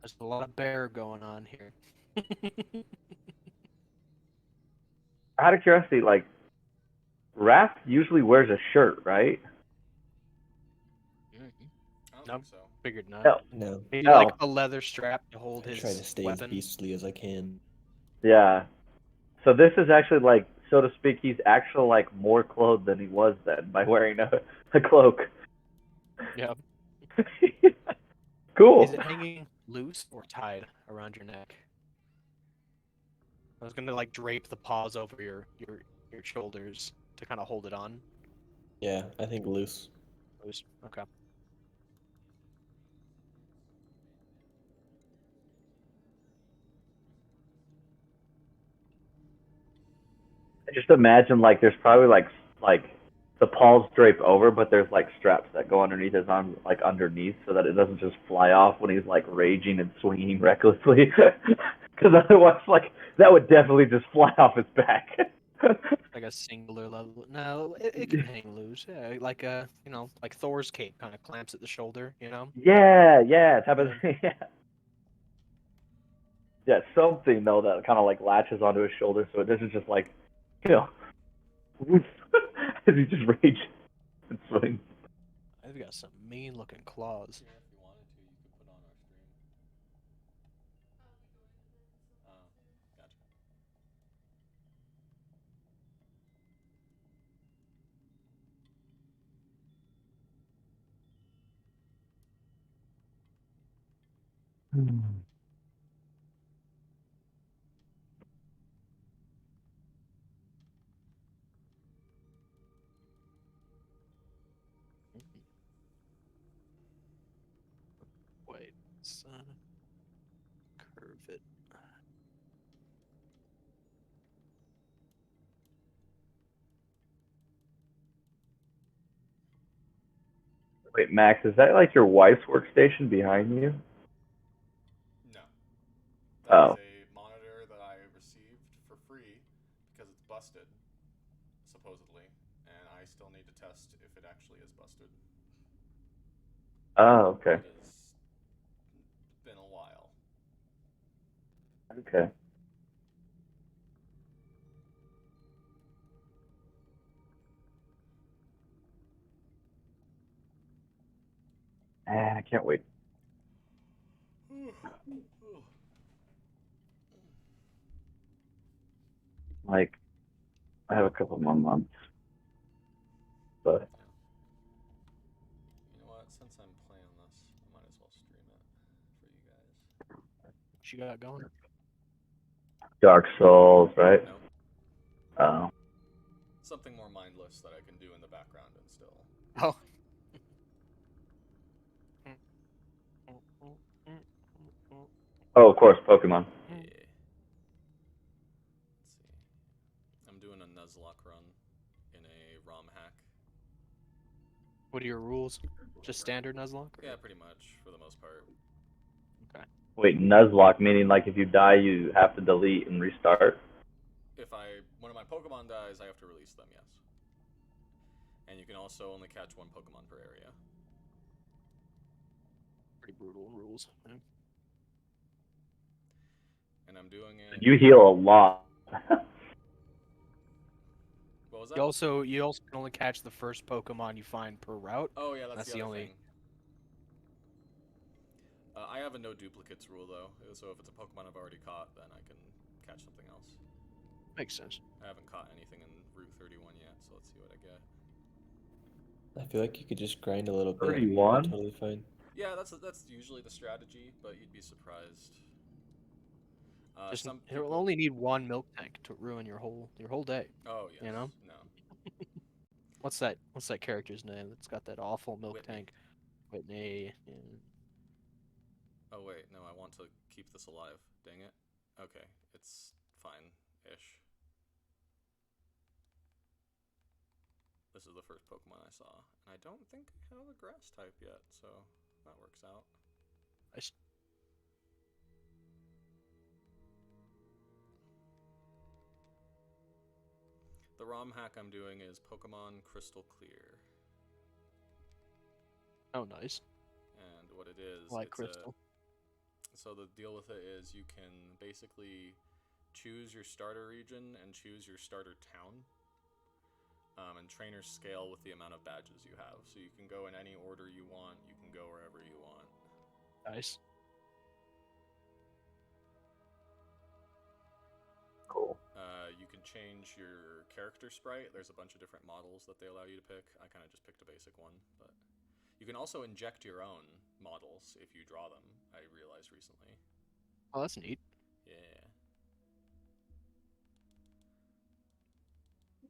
There's a lot of bear going on here. Out of curiosity, like, Raph usually wears a shirt, right? I don't No. think so. Figured not. No. No, Maybe No. like a leather strap to hold I his try to stay weapon. as beastly as I can. Yeah. So this is actually like, so to speak, he's actually like more clothed than he was then by wearing a cloak. Yeah. Cool. Is it hanging loose or tied around your neck? I was gonna like drape the paws over your shoulders to kind of hold it on. Yeah, I think loose. Loose. Okay. Just imagine like there's probably like the paws drape over, but there's like straps that go underneath his arm, like underneath, so that it doesn't just fly off when he's like raging and swinging recklessly. Because otherwise, like that would definitely just fly off his back. Like a singular level. No, it can hang loose. Yeah, like like Thor's cape kind of clamps at the shoulder. Yeah, type of yeah. Yeah, something though that kind of like latches onto his shoulder, so it doesn't just like, you know, as he just rages and swings. I've got some mean looking claws. Here, if you wanted to, you could put on our stream. Oh, gotcha. Wait, son, curve it. Wait, Max, is that like your wife's workstation behind you? No. That Oh. is a monitor that I received for free because it's busted, supposedly. test if it actually is busted. Oh, okay. It has been a while. Okay. Man, I can't wait. Like, I have a couple more months, but You know what? Since I'm playing this, I might as well stream it for you guys. What you got going? Dark Souls, right? Nope. Oh, Something more mindless that I can do in the background and still. Oh. oh, of course, Pokemon. Yeah. Let's see. I'm doing a Nuzlocke run in a ROM hack. What are your rules? Just standard Nuzlocke? Yeah, pretty much for the most part. Okay. Wait, Nuzlocke, meaning like if you die, you have to delete and restart? If one of my Pokemon dies, I have to release them, yes. And you can also only catch one Pokemon per area. Pretty brutal rules. Yeah. And I'm doing it. You heal a lot. What was that? You also can only catch the first Pokemon you find per route. Oh yeah, that's That's the the other only- thing. I have a no duplicates rule though, so if it's a Pokemon I've already caught, then I can catch something else. Makes sense. I haven't caught anything in Route 31 yet, so let's see what I get. I feel like you could just grind a little bit. 31? Totally fine. Yeah, that's usually the strategy, but you'd be surprised. Just Some you'll people... only need one milk tank to ruin your whole day. Oh yes. you know? No. What's that character's name that's got that awful milk Whitney. tank? Whitney. Yeah. Oh wait, no, I want to keep this alive. Dang it. Okay, it's fine-ish. This is the first Pokemon I saw, and I don't think I have a grass type yet, so that works out. Nice. The ROM hack I'm doing is Pokemon Crystal Clear. Oh, nice. And what it is, I like it's Crystal. so the deal with it is you can basically choose your starter region and choose your starter town. And trainers scale with the amount of badges you have. So you can go in any order you want, you can go wherever you want. Nice. Cool. You can change your character sprite. There's a bunch of different models that they allow you to pick. I kind of just picked a basic one, but you can also inject your own models if you draw them, I realized recently. Oh, that's neat. Yeah.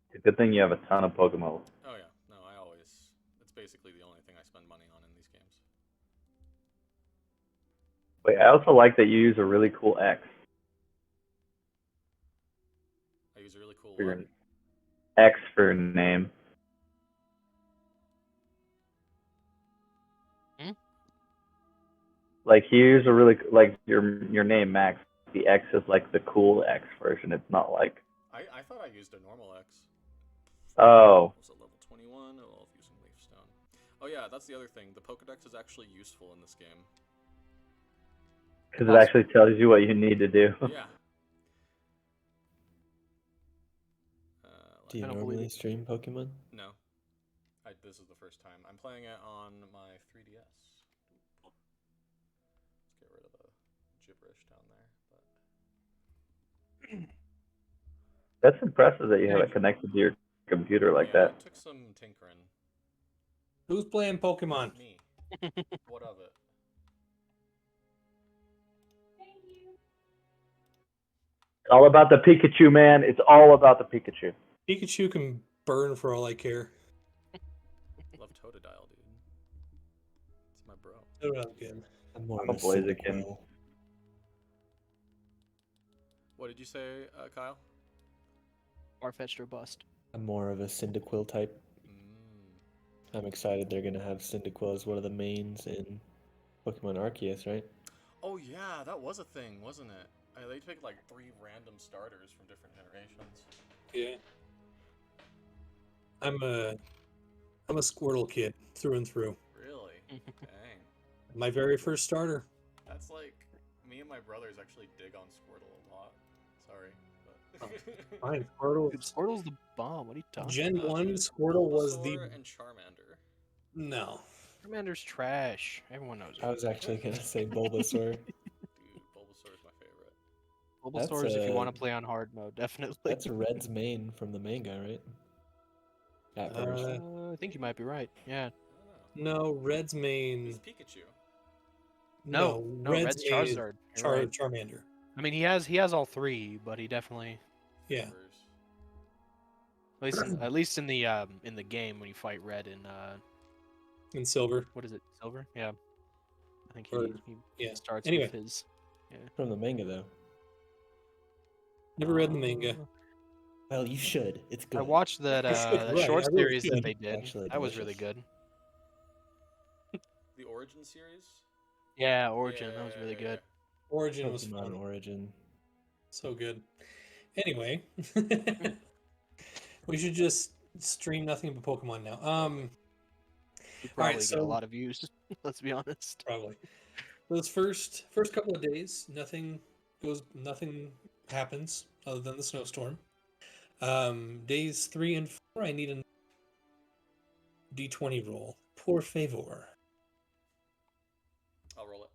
It's a good thing you have a ton of Pokemon. Oh yeah. No, it's basically the only thing I spend money on in these games. Wait, I also like that you use a really cool X I use a really cool for your what? X for your name. Hmm? Like you use a really like your name Max. The X is like the cool X version. It's not like I thought I used a normal X. oh. Was it level 21? Oh, I'll use some leaf stone. Oh yeah, that's the other thing. The Pokedex is actually useful in this game. Because it actually tells you what you need to do. Yeah. Do you I don't believe normally it. stream Pokemon? No. This is the first time. I'm playing it on my 3DS. Let's get rid of the gibberish down there. But That's impressive that you have it connected to your computer like yeah, that. it took some tinkering. Who's playing Pokemon? Me. What of it? It's all about the Pikachu, man. It's all about the Pikachu. Pikachu can burn for all I care. Love Totodile, dude. It's my bro. Oh, I'm good. I'm more I'm of a a Blaziken. Cyndaquil. What did you say, Kyle? Farfetch'd or bust. I'm more of a Cyndaquil type. I'm excited they're gonna have Cyndaquil as one of the mains in Pokemon Arceus, right? Oh yeah, that was a thing, wasn't it? They picked like 3 random starters from different generations. Yeah. I'm a I'm a Squirtle kid through and through. Really? Dang. My very first starter. That's like me and my brothers actually dig on Squirtle a lot. Sorry, but Fine, Squirtle. Dude, Squirtle's the bomb. What are you talking Gen about? 1 Squirtle was the Bulbasaur and Charmander. no. Charmander's trash. Everyone knows I it. was actually gonna say Bulbasaur. Dude, Bulbasaur is my favorite. Bulbasaur That's is if you want a- to play on hard mode, definitely. That's Red's main from the manga, right? That version. I think you might be right. Yeah. I don't know. No, Red's main. Who's Pikachu? No, Red's Red's main is Charizard. You're right. Charmander. I mean, he has all three, but he definitely, Yeah. Flavors. at least in the game when you fight Red in And Silver. what is it, Silver? Yeah. I think Or- he yeah. starts Anyway. with his. From the manga, though. Never read the manga. Well, you should. It's good. I watched that that Right, short I really series that should. they did. Actually That was really delicious. good. The Origin series? Yeah, Origin. That was really Yeah. good. Origin was Pokemon fun. Origin. So good. Anyway. We should just stream nothing but Pokemon now. You probably get a so- lot of views. Let's be honest. Probably. Those first couple of days, nothing happens other than the snowstorm. Days 3 and 4, I need a D20 roll. Por favor. I'll roll it.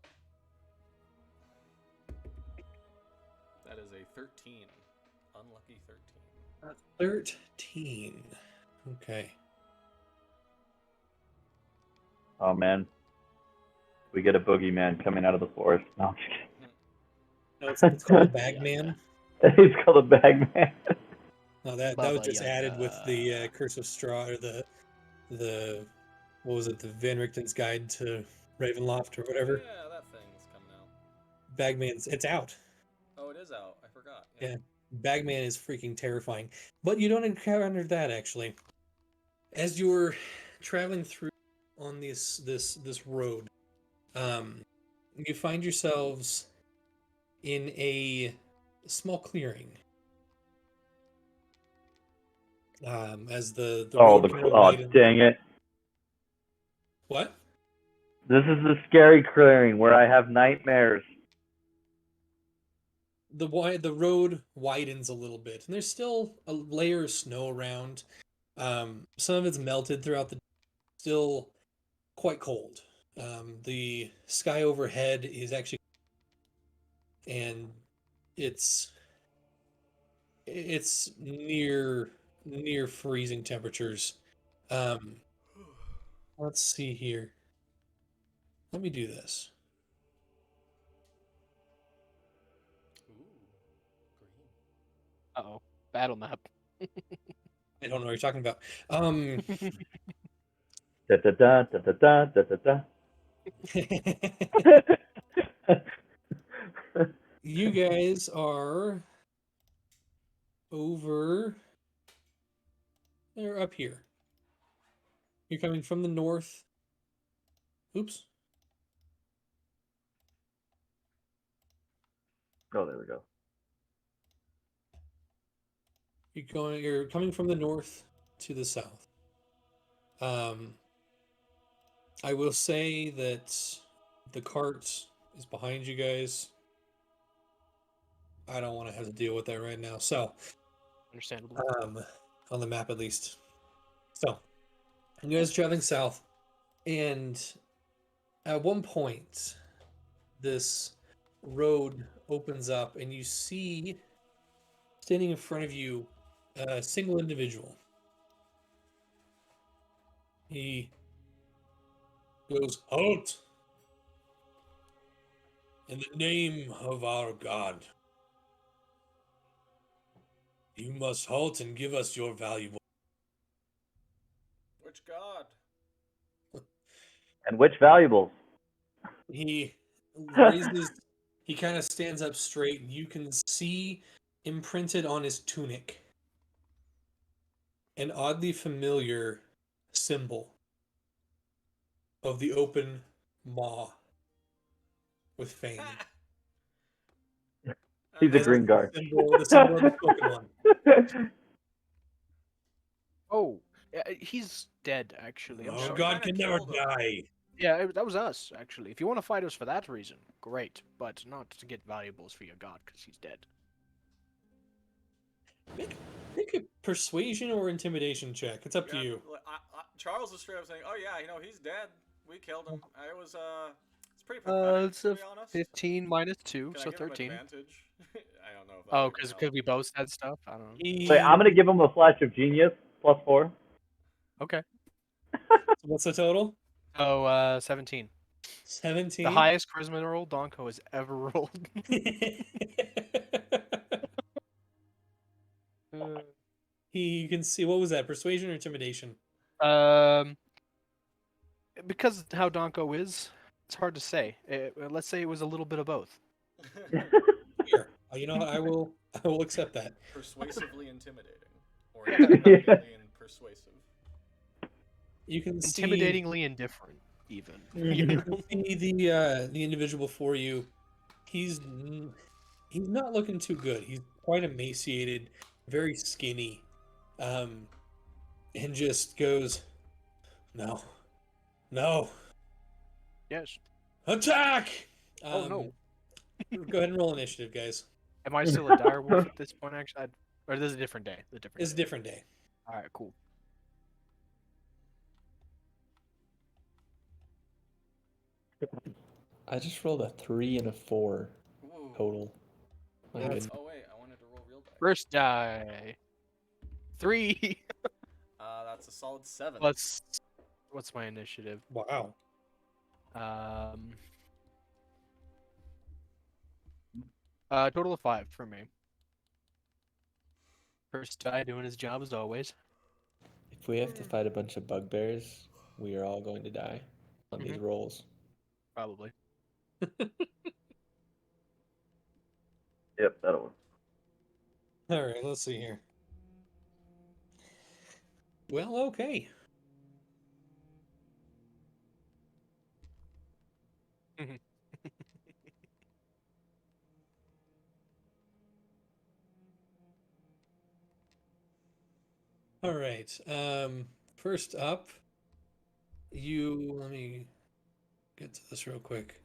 That is a 13. Unlucky 13. 13. Okay. Oh man, we get a boogeyman coming out of the forest. No, I'm just No, it's called a Bagman. kidding. He's called a Bagman. No, that was Baba just added with the Yaga. Curse of Straw, or the what was it, the Van Richten's Guide to Ravenloft or whatever. Yeah, that thing's coming out. Bagman's, it's out. Oh, it is out. I forgot. Yeah. Bagman is freaking terrifying, but you don't encounter that actually. As you're traveling through on this road, you find yourselves in a small clearing. As the Oh, road kind of oh, widens- dang it! What? This is the scary clearing where I have nightmares. The road widens a little bit, and there's still a layer of snow around. Some of it's melted throughout the. Still quite cold. The sky overhead is actually, and it's near freezing temperatures. Let's see here. Let me do this. Ooh, green. Uh-oh. Battle map. I don't know what you're talking about. Da da da da da da da da. You guys are over. They're up here. You're coming from the north. Oops. Oh, there we go. You're coming from the north to the south. I will say that the cart is behind you guys. I don't want to have to deal with that right now. So, Understandable. on the map at least. So, you guys are traveling south, and at one point, this road opens up, and you see standing in front of you a single individual. He goes, "Halt! In the name of our God, you must halt and give us your valuable." Which god? And which valuables? He raises, he kind of stands up straight. You can see imprinted on his tunic an oddly familiar symbol of the open maw with fang. He's a As Gringard. the symbol of the Pokemon. Oh, He's dead, actually. I'm Oh, Yeah, we sorry. God kinda can never killed him. die. Yeah, that was us, actually. If you want to fight us for that reason, great. But not to get valuables for your god, because he's dead. Make a persuasion or intimidation check. It's up to Yeah, you. Charles is straight up saying, "Oh yeah, he's dead. We killed him. It's pretty pathetic It's to a be honest." 15 minus 2, Can I so give him 13. advantage? I don't know if Oh, that'll even because help. we both said stuff? I don't know. Wait, He, I'm gonna give him a flash of genius +4. Okay. what's the total? Oh, 17. The 17. highest charisma roll Donko has ever rolled. You can see, what was that? Persuasion or intimidation? um, because how Donko is, it's hard to say. Let's say it was a little bit of both. Here, I will accept that. Persuasively intimidating, or Yeah. intimidatingly and persuasive. You can see Intimidatingly indifferent, even. you can see the individual before you. He's not looking too good. He's quite emaciated, very skinny, and just goes, no, no, Yes. attack! Oh no. Go ahead and roll initiative, guys. Am I still a dire wolf at this point? Actually, or this is a different day. A different. It's a Day. different day. All right. Cool. I just rolled a 3 and a 4 Ooh. total. My Yeah, goodness. Oh wait, I wanted to roll real dice. First die. 3. That's a solid 7. What's my initiative? Wow. Total of 5 for me. First die doing his job as always. If we have to fight a bunch of bugbears, we are all going to die on these rolls. Probably. Yep, that'll work. All right, let's see here. Well, okay. All right. First up, let me get to this real quick.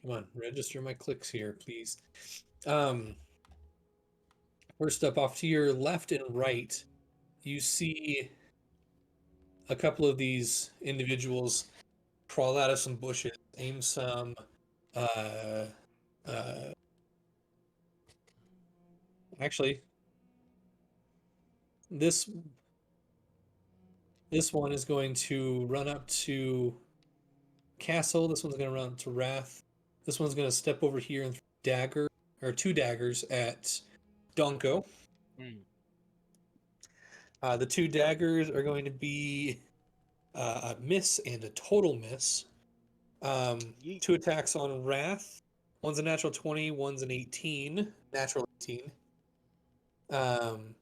Come on, register my clicks here, please. First up, off to your left and right, you see a couple of these individuals crawl out of some bushes, aim some actually this one is going to run up to Castle. This one's going to run up to Wrath. This one's going to step over here and throw two daggers at Donko. The two daggers are going to be a miss and a total miss. Two attacks on Wrath. One's a natural 20, one's an 18. Natural 18. And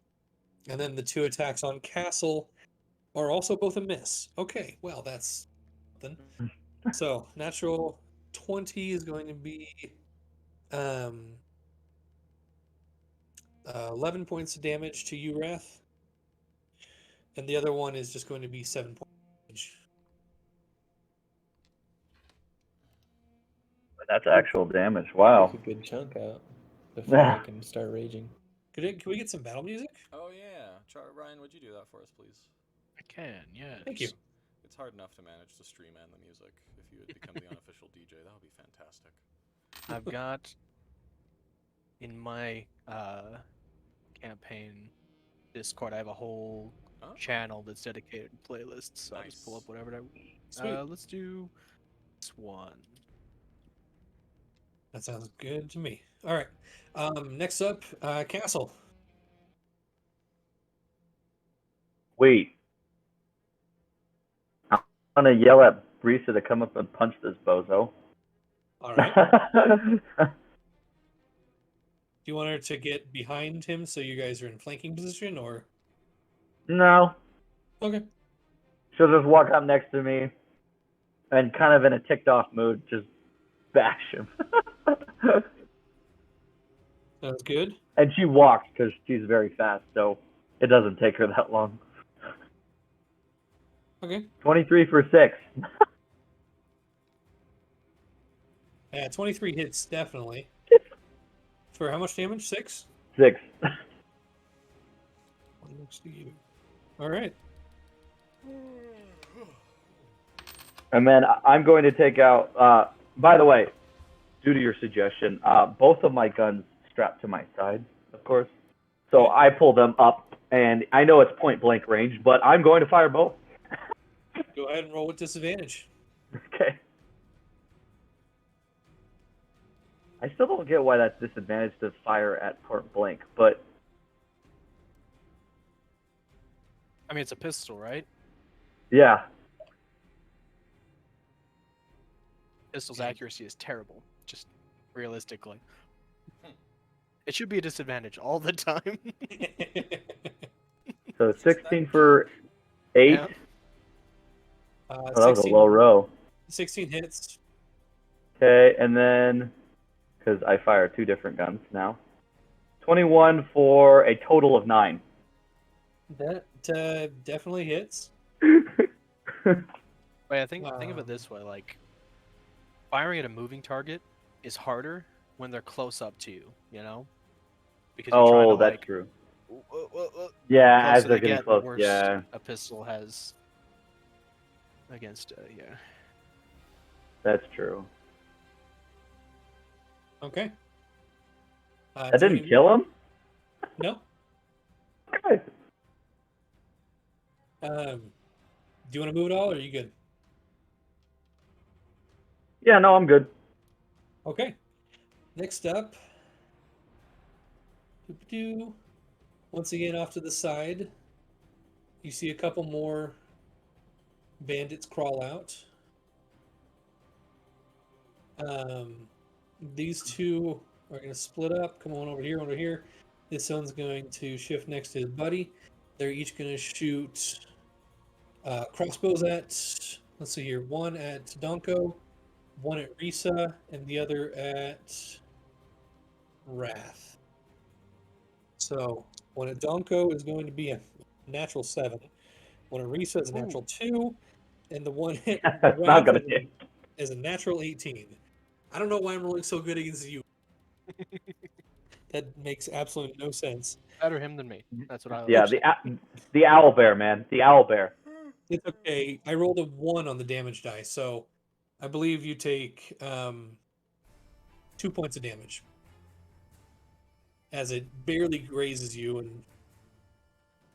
then the two attacks on Castle are also both a miss. Okay, well, that's something. So, natural 20 is going to be 11 points of damage to you, Wrath. And the other one is just going to be 7 points of damage. That's actual damage. Wow. Take a good chunk out before I can start raging. Can we get some battle music? Oh yeah, Ryan, would you do that for us, please? I can, yes. Thank you. It's hard enough to manage the stream and the music. If you would become the unofficial DJ, that would be fantastic. I've got in my campaign Discord, I have a whole channel that's dedicated to playlists. So I'll just pull up whatever let's do this one. That sounds good to me. All right. Next up, Castle. Wait. I'm gonna yell at Brisa to come up and punch this bozo. All right. you want her to get behind him so you guys are in flanking position, or No, okay? she'll just walk up next to me and kind of in a ticked off mood, just bash him. Sounds good. And she walks because she's very fast, so it doesn't take her that long. Okay. 23 for 6. Yeah, 23 hits definitely. For how much damage? 6. 6. One next to you. All right. And then I'm going to take out. By the way, due to your suggestion, both of my guns strapped to my side, of course. So I pull them up, and I know it's point blank range, but I'm going to fire both. Go ahead and roll with disadvantage. Okay. I still don't get why that's disadvantaged to fire at point blank, but I mean, it's a pistol, right? yeah. Pistol's accuracy is terrible, just realistically. It should be a disadvantage all the time. So 16 for 8. Yeah. Oh, that was a low row. 16 hits. Okay, and then, because I fire 2 different guns now, 21 for a total of 9. That definitely hits. Wait, I think of it this way: like, firing at a moving target is harder when they're close up to you. You know, because you're trying to that's like, true. the Yeah, as closer they're they getting get, close, the worse yeah. a pistol has against. Yeah. That's true. Okay. That didn't kill him? No. Okay. Do you want to move at all, or are you good? Yeah, no, I'm good. Okay. Next up. Once again, off to the side, you see a couple more bandits crawl out. These two are going to split up. Come on over here. This one's going to shift next to his buddy. They're each going to shoot crossbows at, let's see here, one at Donko, one at Risa, and the other at Wrath. So one at Donko is going to be a natural 7. One at Risa is a natural 2, and the one at That's Wrath not gonna hit. is a natural 18. I don't know why I'm rolling so good against you. That makes absolutely no sense. Better him than me. That's what I. Yeah, the owl bear, man. The owl bear. It's okay. I rolled a 1 on the damage die, so I believe you take 2 points of damage as it barely grazes you, and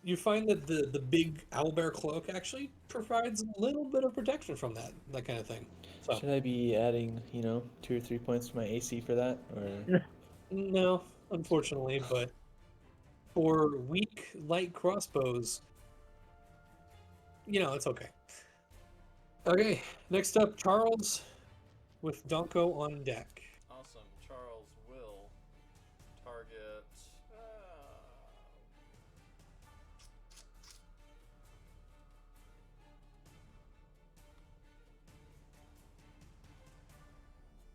you find that the big owlbear cloak actually provides a little bit of protection from that kind of thing. So Should I be adding, 2 or 3 points to my AC for that, or? no, unfortunately, but for weak light crossbows, it's okay. Okay, next up, Charles with Donko on deck. Awesome. Charles will target.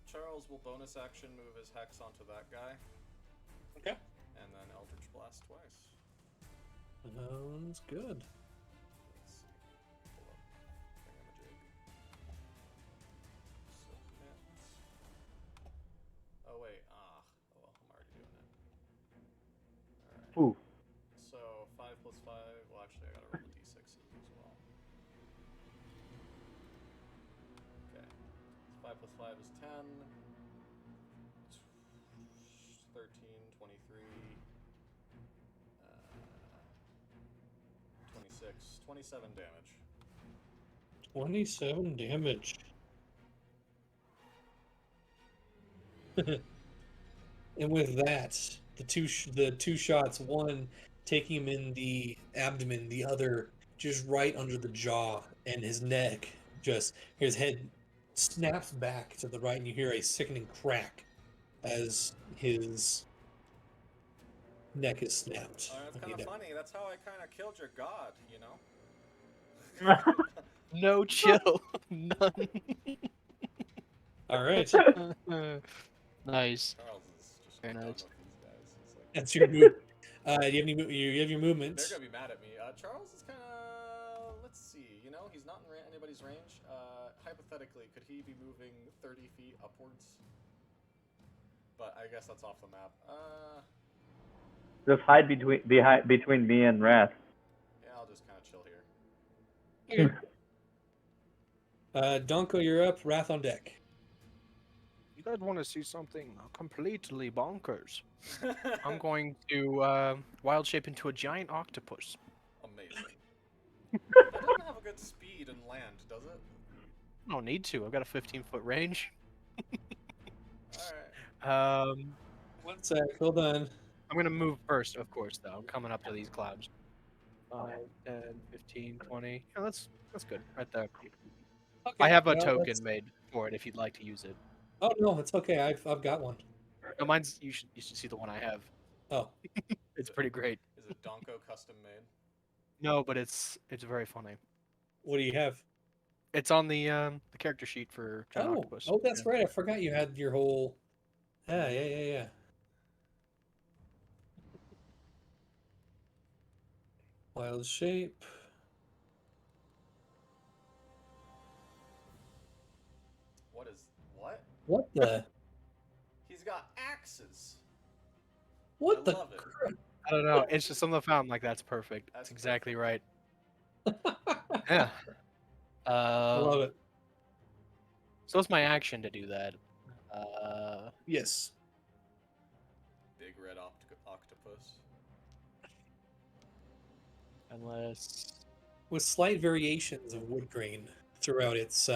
Charles will bonus action move his hex onto that guy. Okay. And then Eldritch Blast twice. Sounds good. Let's see. Pull up Thingamajig. Submit. Oh wait, oh well, I'm already doing it. Alright. Ooh. So 5 plus 5, well actually I gotta roll the d6s as well. Okay. 5 plus 5 is 10. 13, 23, 26, 27 damage. 27 damage. And with that, the two shots, one taking him in the abdomen, the other just right under the jaw, and his neck his head snaps back to the right, and you hear a sickening crack as his neck is snapped. It's on kind you of now. funny. That's how I kind of killed your god, you know? No chill. None. All right, Nice. Charles is just Very done nice. with these guys. He's like, that's your move. Do you have any? You have your they're movements. gonna be mad at me. Charles is kind of. Let's see. You know, he's not in anybody's range. Hypothetically, could he be moving 30 feet upwards? But I guess that's off the map. Just hide between me and Wrath. Yeah, I'll just kind of chill here. Donko, you're up. Wrath on deck. You guys want to see something completely bonkers? I'm going to wild shape into a giant octopus. Amazing. That doesn't have a good speed and land, does it? I don't need to. I've got a 15-foot range. Alright. 1 sec. Hold on. I'm gonna move first, of course, though. I'm coming up to these clouds. 5, 10, 15, 20. Yeah, that's good. Right there. Okay. I have a well, token let's- made for it if you'd like to use it. Oh no, it's okay. I've got one. No, mine's you should see the one I have. Oh, It's pretty great. Is it Donko custom made? No, but it's very funny. what do you have? It's on the character sheet for Giant Oh, Octopus. oh, that's Yeah. right. I forgot you had your whole. Yeah. Wild shape. What? What the? He's got axes. What I the? love it. crap? I don't know. It's just something I found like that's perfect. That's That's exactly right. I Yeah. love it. So it's my action to do that. Yes. Big red octopus. Unless With slight variations of wood grain throughout its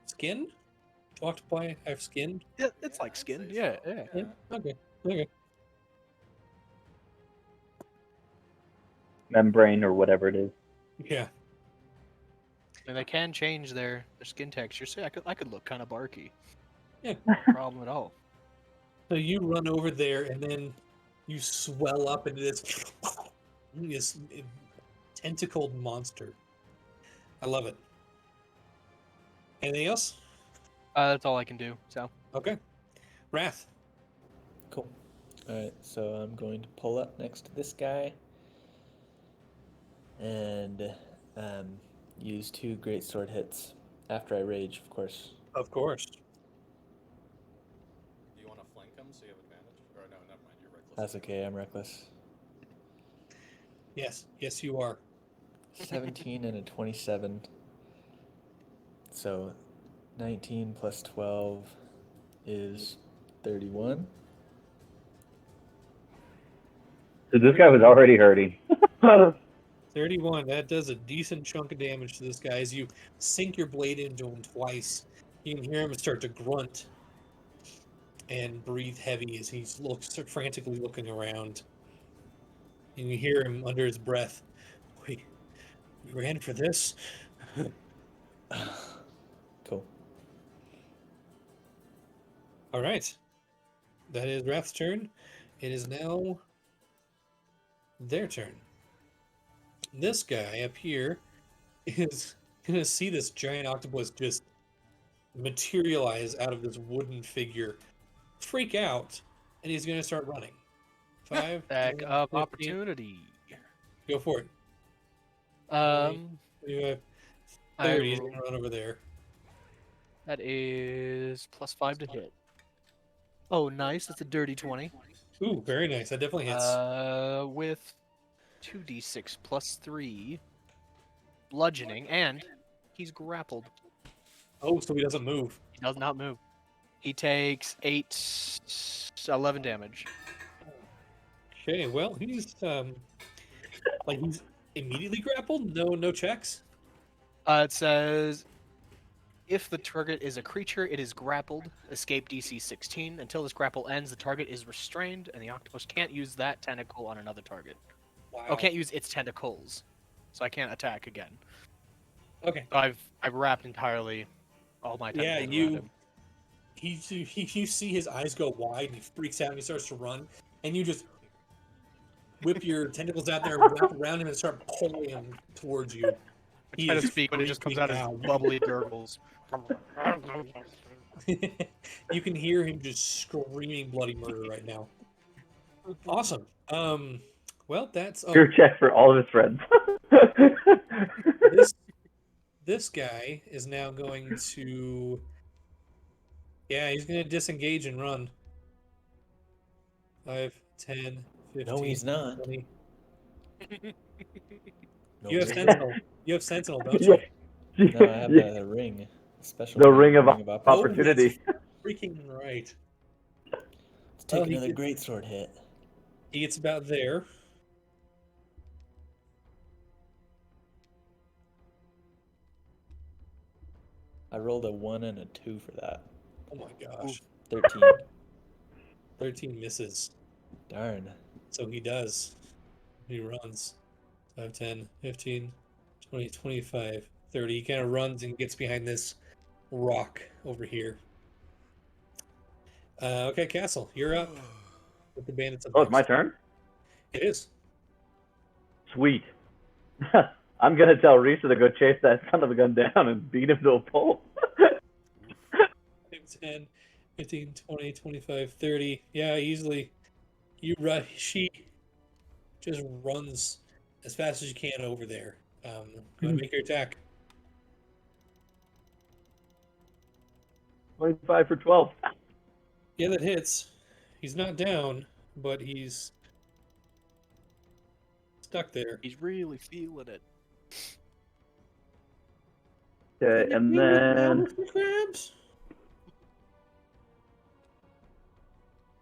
skin. Octopi have skin. yeah, it's Yeah, like I'd skin. say Yeah, so. yeah. Yeah. Okay. Membrane or whatever it is. Yeah. And they can change their skin texture. So I could look kind of barky. Yeah. No problem at all. So you run over there and then you swell up into this tentacled monster. I love it. Anything else? That's all I can do. So Okay. Wrath. Cool. Alright, so I'm going to pull up next to this guy and use 2 great sword hits after I rage, of course. Of course. Do you want to flank him so you have advantage? Or no, never mind. You're reckless. That's okay, I'm reckless. Yes, you are. 17 and a 27. So 19 plus 12 is 31. So this guy was already hurting. 31. That does a decent chunk of damage to this guy. As you sink your blade into him twice, you can hear him start to grunt and breathe heavy as he looks frantically looking around. And you hear him under his breath. We ran for this. Cool. All right. That is Wrath's turn. It is now their turn. This guy up here is going to see this giant octopus just materialize out of this wooden figure, freak out, and he's going to start running. 5, back 10, up 15. opportunity. Go for it. You have 30. He's going to run over there. That is +5 to hit. Oh, nice. That's a dirty 20. Ooh, very nice. That definitely hits. With 2d6 plus 3 bludgeoning, and he's grappled. Oh, so he doesn't move. He does not move. He takes 11 damage. Okay, well, he's he's immediately grappled. No checks. It says if the target is a creature, it is grappled. Escape DC 16. Until this grapple ends, the target is restrained, and the octopus can't use that tentacle on another target. Wow. Oh, can't use its tentacles, so I can't attack again. Okay. So I've wrapped entirely all my Yeah, tentacles around you. him. You see his eyes go wide and he freaks out and he starts to run, and you just whip your tentacles out there, wrap around him, and start pulling him towards you. I try to speak, but it just comes out as bubbly gurgles. You can hear him just screaming bloody murder right now. Awesome. Well, that's Your check for all of his friends. this guy is now going to. Yeah, he's going to disengage and run. 5, 10, 15. No, he's not. 20. No, You have he's Sentinel. You have Sentinel, don't Yeah. you? not. No, I have the ring. Special The ring of opportunity. opportunity. Oh, that's freaking right. Let's take Oh, he another gets- greatsword hit. He gets about there. I rolled a 1 and a 2 for that. Oh my gosh. 13. 13 misses. Darn. So he does. He runs. 5, 10, 15, 20, 25, 30. He kind of runs and gets behind this rock over here. Okay, Castle, you're up with the bandits. Up Oh, it's my next. turn? It is. Sweet. I'm going to tell Risa to go chase that son of a gun down and beat him to a pulp. 10, 15, 20, 25, 30. Yeah, easily. You run. She just runs as fast as you can over there. Go ahead and make your attack. 25 for 12. Yeah, that hits. He's not down, but he's stuck there. He's really feeling it. Okay, and then... Crabs.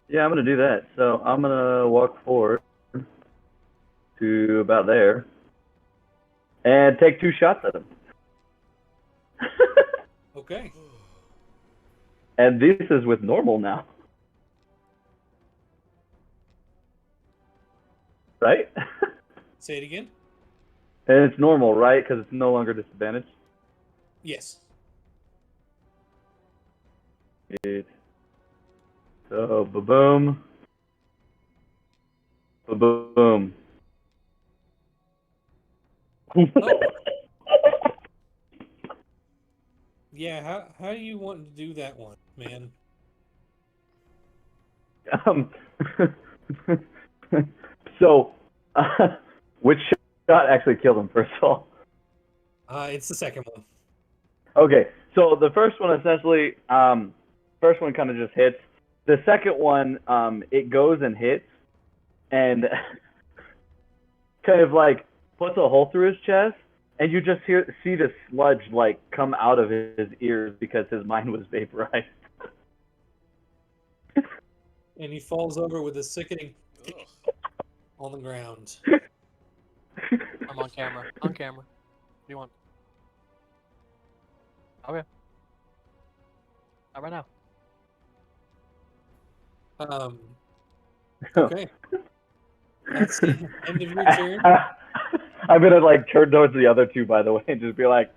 Yeah, I'm going to do that. So I'm going to walk forward to about there and take 2 shots at him. Okay. And this is with normal now. Right? Say it again. And it's normal, right? Because it's no longer disadvantaged. Yes. So, ba-boom. Ba-boom. Oh. Yeah. How do you want to do that one, man? Um, so, which shot actually killed him, first of all? It's the second one. Okay, so the first one essentially, first one kind of just hits. The second one, it goes and hits, and kind of like puts a hole through his chest, and you just see the sludge like come out of his ears because his mind was vaporized. And he falls over with a sickening Ugh. on the ground. I'm on camera. On camera. What do you want? Okay. Not right now. Okay. That's the end of your turn. I'm gonna like turn towards the other two, by the way, and just be like,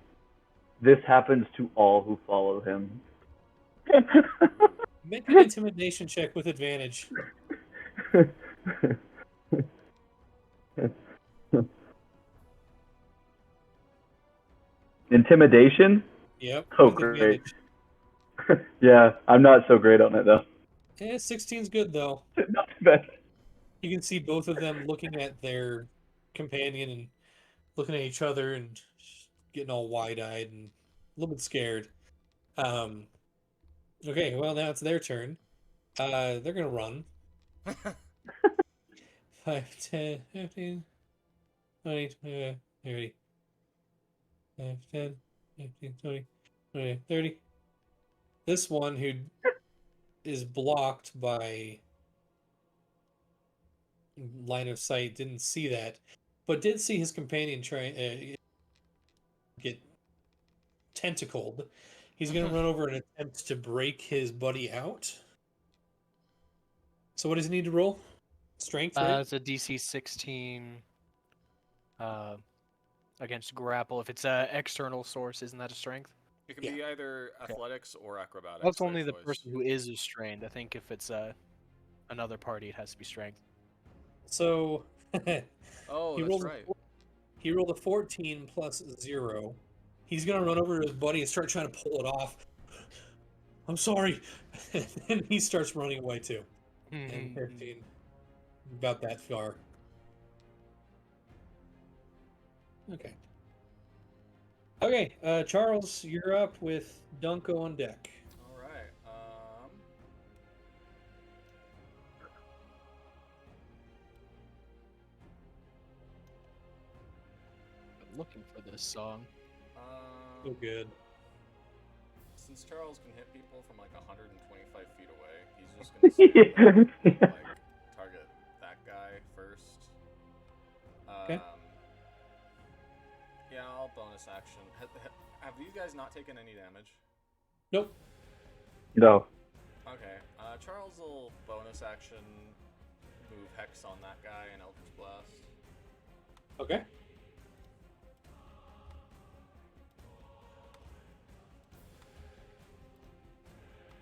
"This happens to all who follow him." Make an intimidation check with advantage. Intimidation? Yep. Oh, with great. advantage. Yeah, I'm not so great on it though. Yeah, 16's good though. Not too bad. You can see both of them looking at their companion and looking at each other and getting all wide-eyed and a little bit scared. Okay, well now it's their turn. They're gonna run. 5, 10, 15, 20, 25, 30. 5, 10, 15, 20, 20, 30. This one who is blocked by line of sight didn't see that, but did see his companion try get tentacled. He's going to run over and attempt to break his buddy out. So what does he need to roll? Strength, right? It's a DC 16 against grapple. If it's a external source, isn't that a strength? It can be either athletics or acrobatics. That's their only the choice. person who is restrained. I think if it's another party, it has to be strength. So Oh, He that's rolled right. He rolled a 14 plus 0. He's gonna run over to his buddy and start trying to pull it off. I'm sorry. And he starts running away too. And 15, about that far. Okay. Okay, Charles, you're up with Dunko on deck. All right. I'm looking for this song. So good. Since Charles can hit people from like 125 feet away, he's just gonna straight up, like target that guy first. Okay. Yeah, I'll bonus action. Have these guys not taken any damage? Nope. No. Okay. Charles will bonus action move Hex on that guy and Eldritch Blast. Okay.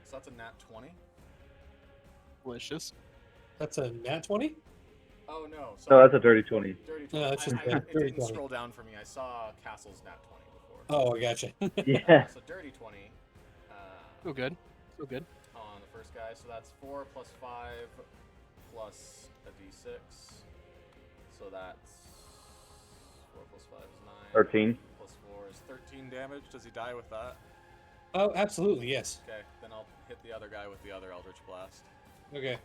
So that's a nat 20. Delicious. That's a nat 20? Oh no. No, Sorry. that's a dirty 20. Dirty 20. No, that's just it dirty didn't 20. scroll down for me. I saw Castle's nat 20 before. Oh, I gotcha. Yeah. So dirty 20. So good. So good. On the first guy. So that's 4 plus 5 plus a d6. So that's 4 plus 5 is 9. 13. Plus 4 is 13 damage. Does he die with that? Oh, absolutely, yes. Okay, then I'll hit the other guy with the other Eldritch Blast. Okay.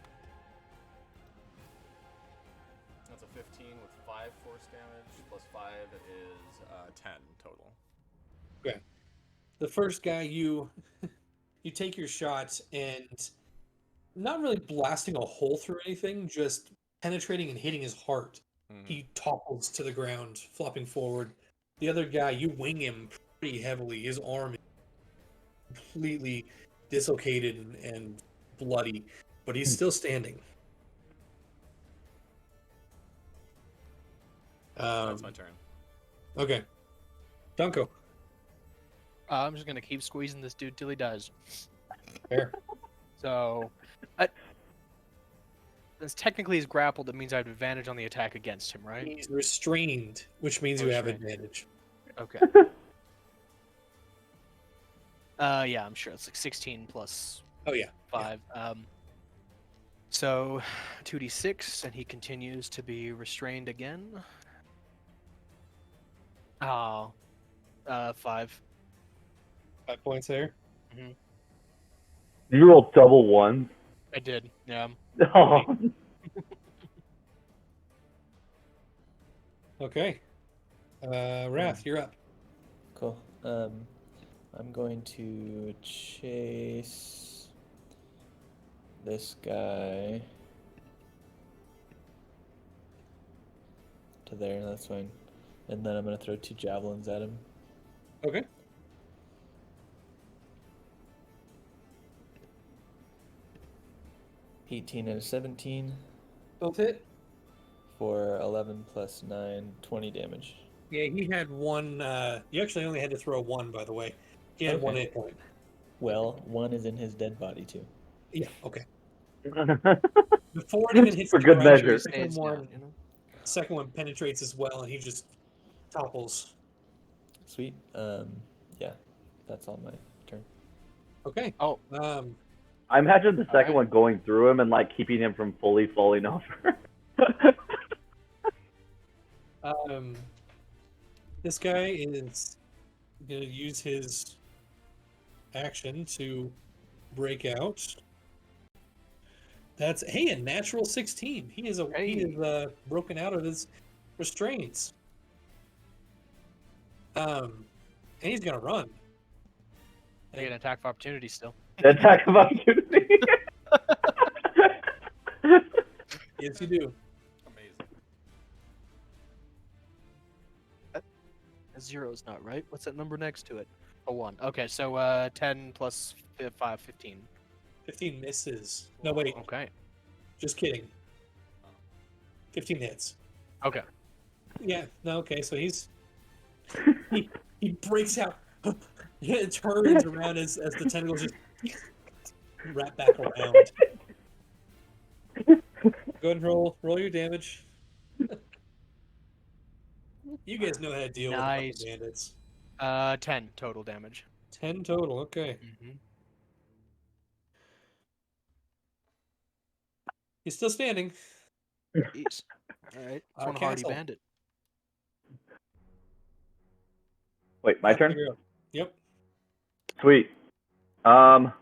That's a 15 with 5 force damage, plus 5 is 10 total. Okay. The first guy, you take your shot and not really blasting a hole through anything, just penetrating and hitting his heart. He topples to the ground, flopping forward. The other guy, you wing him pretty heavily. His arm is completely dislocated and bloody, but he's still standing. That's my turn. Okay. Dunko. I'm just gonna keep squeezing this dude till he dies. Fair. So, since technically he's grappled, it means I have advantage on the attack against him, right? He's restrained, which means you have Restrained. advantage. Okay. Yeah, I'm sure it's like 16 plus Oh, yeah. 5. So 2d6, and he continues to be restrained again. Oh, 5. 5 points there. You rolled double ones. I did. Yeah. Oh. Okay. Wrath, you're up. Cool. I'm going to chase this guy to there. That's fine. And then I'm gonna throw 2 javelins at him. Okay. $18 and a 17 Both hit? for 11 plus 9, 20 damage. Yeah, he had one. You actually only had to throw 1, by the way. He had 1 Okay. hit point. Well, 1 is in his dead body too. Yeah, okay. Before it even hits For the good ground, measure. the second one penetrates as well, and he just topples. Sweet. Yeah, that's all my turn. Okay. Oh. I imagine the second Alright. one going through him and like keeping him from fully falling over. This guy is going to use his action to break out. That's a natural 16. He is broken out of his restraints. And he's gonna run. I get an attack of opportunity still. The attack of opportunity. Yes, you do. Amazing. A 0 is not right. What's that number next to it? A 1. Okay, so 10 plus 5, 15. 15 misses. No, wait. Okay. Just kidding. 15 hits. Okay. Yeah. No. Okay. So he breaks out. It turns around as the tentacles just wrap back around. Go ahead and roll your damage. You guys know how to deal with a Nice. couple bandits. 10 total damage. 10 total. Okay. Mm-hmm. He's still standing. Jeez. All right. It's one hardy Castle. bandit. Wait, my Castle, turn. you're up. Yep. Sweet. Oh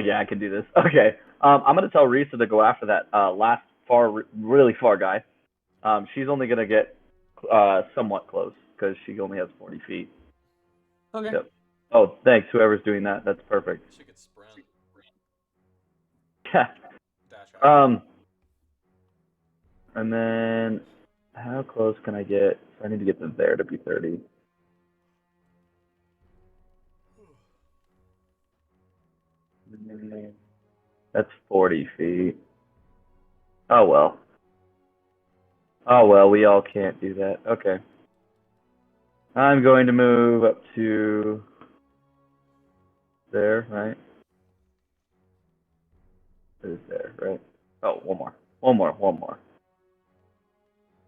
yeah, I can do this. Okay. I'm gonna tell Risa to go after that last really far guy. She's only gonna get somewhat close because she only has 40 feet. Okay. Yep. Oh, thanks. Whoever's doing that, that's perfect. She could sprint. Yeah. Dash action. And then how close can I get? I need to get to there to be 30. That's 40 feet. Oh well. Oh well, we all can't do that. Okay. I'm going to move up to there, right? It is there, right? Oh, one more.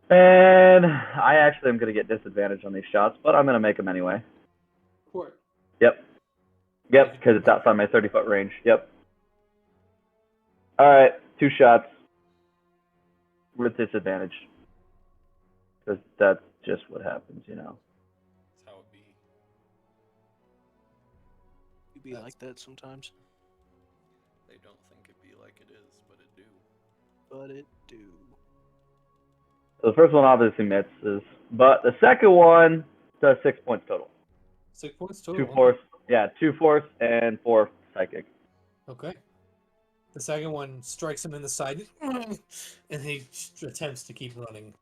And I actually am going to get disadvantage on these shots, but I'm going to make them anyway. Court. Yep, because it's outside my 30-foot range. Yep. All right, 2 shots with disadvantage. Because that's just what happens, you know. That's how it be. You be like that sometimes. They don't think it be like it is, but it do. But it do. So the first one obviously misses, but the second one does 6 points total. 6 points total. 2 force, yeah, 2 force and 4 psychic. Okay. The second one strikes him in the side, and he attempts to keep running.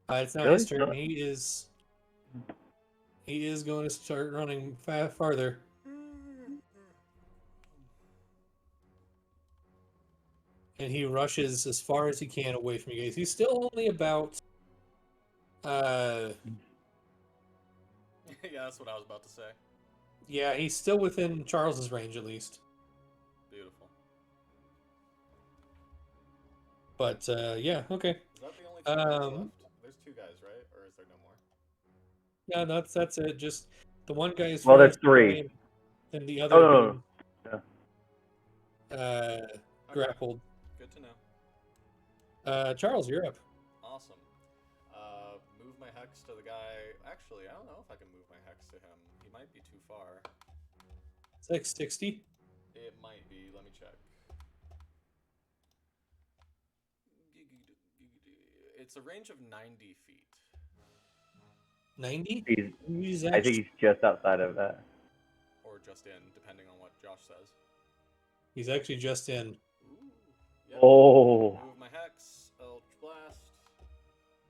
It's now his turn. He is going to start running farther. And he rushes as far as he can away from you guys. He's still only about Yeah, that's what I was about to say. yeah, he's still within Charles's range at least. Beautiful. But yeah, okay. Is that the only 2 guys left? There's 2 guys, right? Or is there no more? Yeah, that's it. Just the one guy is Well, there's furthest 3. away, and the other Oh, no. Okay, grappled. good to know. Charles, you're up. Awesome. Move my hex to the guy. Actually, I don't know if I can move my hex to him. He might be too far. It's like 60. It might be. Let me check. It's a range of 90 feet. 90? I think he's just outside of that. Or just in, depending on what Josh says. He's actually just in. Ooh. Yep. Oh. Move my hex. Eldritch Blast.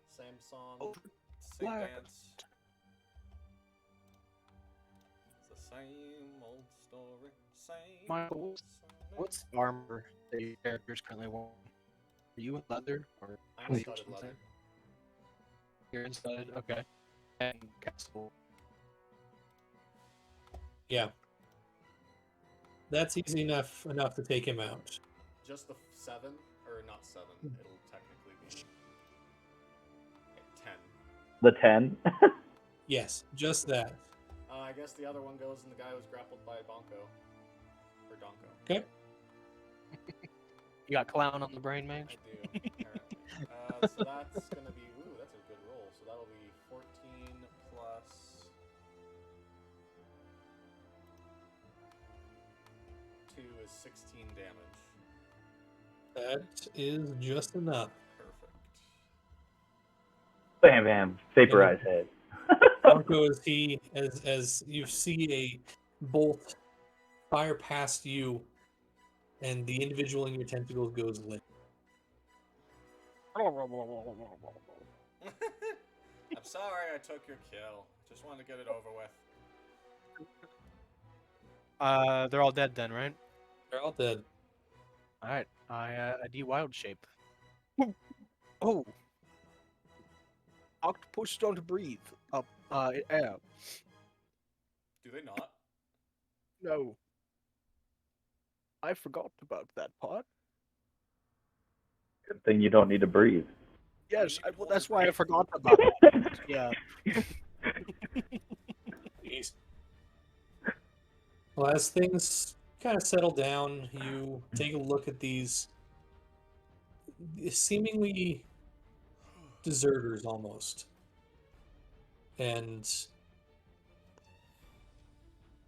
Same song. Same Blast. dance. It's the same old story. Same. Michael, what's the armor that your character's currently wearing? Are you in leather or I'm studded leather. You're inside? Okay. And castle. Yeah. That's easy enough to take him out. Just the 7, or not 7. It'll technically be 10. The 10? Yes, just that. I guess the other one goes and the guy was grappled by Bonko. Or Donko. Okay. You got clown on the brain, I mage? do. Alright. So that's gonna be, ooh, that's a good roll. So that'll be 14 plus 2 is 16 damage. That is just enough. Perfect. Bam, bam. Vaporize head. Marco, as you see a bolt fire past you, and the individual in your tentacles goes limp. I'm sorry I took your kill. Just wanted to get it over with. They're all dead then, right? They're all dead. Alright. I de-wild shape. Oh! Octopus don't breathe. Up, air. Do they not? No. I forgot about that part. Good thing you don't need to breathe. Yes, You can well, hold that's your why I breath. forgot about that. Yeah. Jeez. Well, as things kind of settle down, you take a look at these seemingly deserters almost. And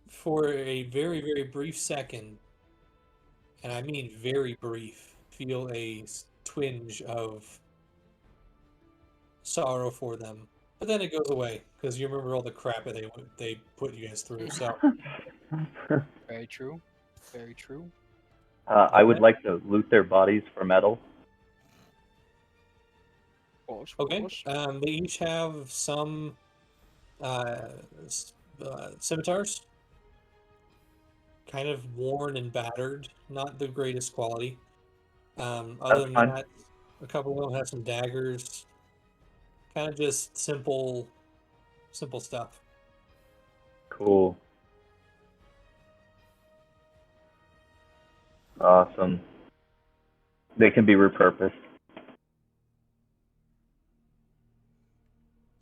for a very, very brief second, and I mean very brief, feel a twinge of sorrow for them. But then it goes away because you remember all the crap that they put you guys through. So, Very true. Very true. I would Okay. like to loot their bodies for metal. Of course, of Okay. course. They each have some scimitars, kind of worn and battered, not the greatest quality. Other That's than fine. that, a couple of them have some daggers, kind of just simple stuff. Cool. Awesome. They can be repurposed.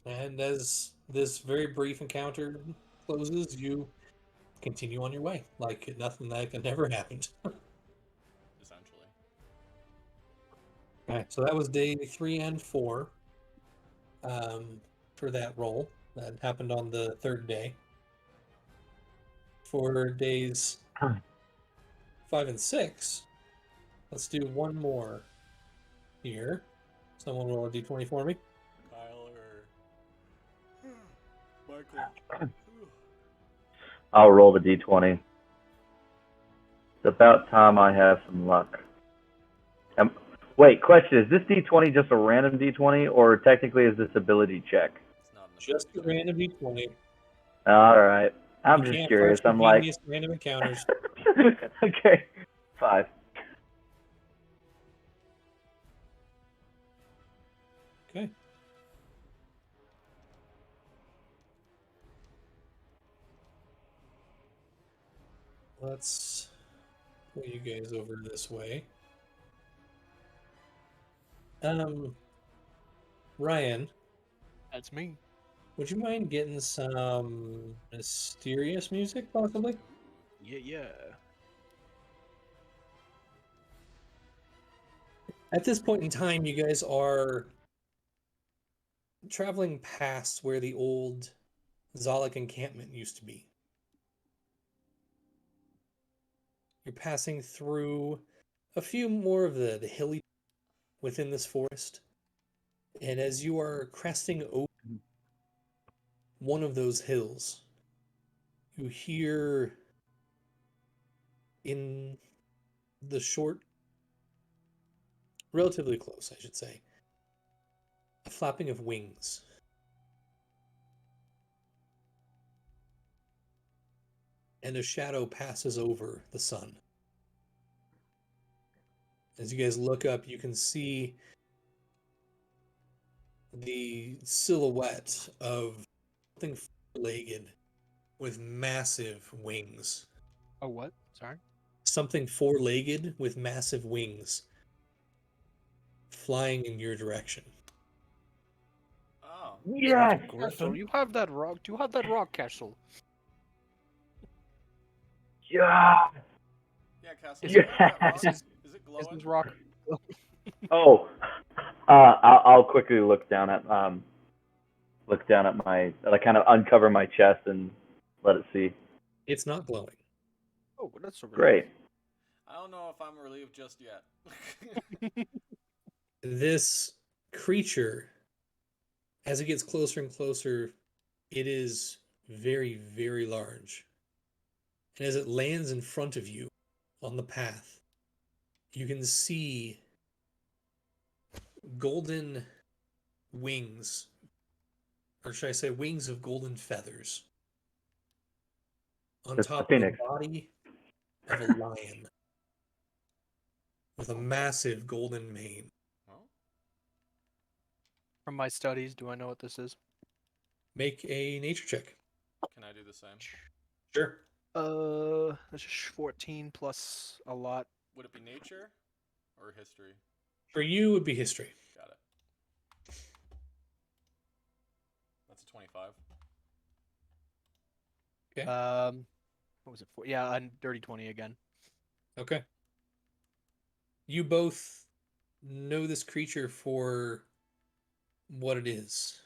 And as this very brief encounter closes, you continue on your way like nothing that never happened. Essentially. All right, so that was day 3 and 4 for that roll. That happened on the 3rd day. For days 5 and 6, let's do one more here. Someone roll a d20 for me. Kyle or Michael. I'll roll the d20. It's about time I have some luck. Wait, question: is this d20 just a random d20, or technically is this ability check? It's not an Just a ability. random d20. All right. I'm You just can't curious. partial I'm like, genius random encounters. okay, 5. Okay. Let's pull you guys over this way. Ryan, That's me. would you mind getting some mysterious music, possibly? Yeah, yeah. At this point in time, you guys are traveling past where the old Zalak encampment used to be. You're passing through a few more of the hilly within this forest. And as you are cresting over one of those hills, you hear in the short, relatively close, I should say, a flapping of wings. And a shadow passes over the sun. As you guys look up, you can see the silhouette of something four-legged with massive wings. Oh, what? Sorry. Something four-legged with massive wings flying in your direction. Oh. Yes. Castle, you have that rock. Do you have that rock castle? Yeah. Yeah, Castle. Is You it- have that rock? This Is it Is glowing? this rock? Oh, I'll quickly look down at my, like, kind of uncover my chest and let it see. It's not glowing. Oh, that's a relief. Great. I don't know if I'm relieved just yet. This creature, as it gets closer and closer, it is very, very large. And as it lands in front of you on the path, you can see golden wings, or should I say wings of golden feathers, on It's the top of phoenix. the body of a lion with a massive golden mane. Well, From my studies, do I know what this is? Make a nature check. can I do the same? Sure. That's just 14 plus a lot. Would it be nature or history? For you, it would be history. Got it. That's a 25. Okay. What was it for? Yeah, and dirty 20 again. Okay. You both know this creature for what it is.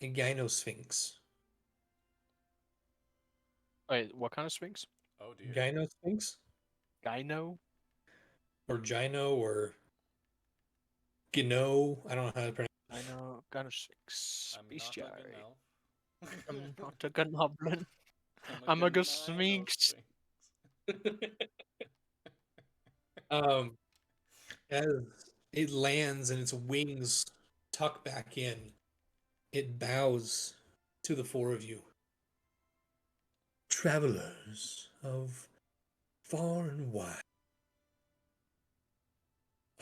A gynosphinx. Wait, what kind of sphinx? Oh dear. Gynosphinx? Gyno? Or gyno or gino. I don't know how to pronounce Gyno sphinx. I'm not a Bestiary. Gnome. I'm not a goblin. I'm I'm a Gnino sphinx. it. As it lands and its wings tuck back in, it bows to the four of you. Travelers of far and wide,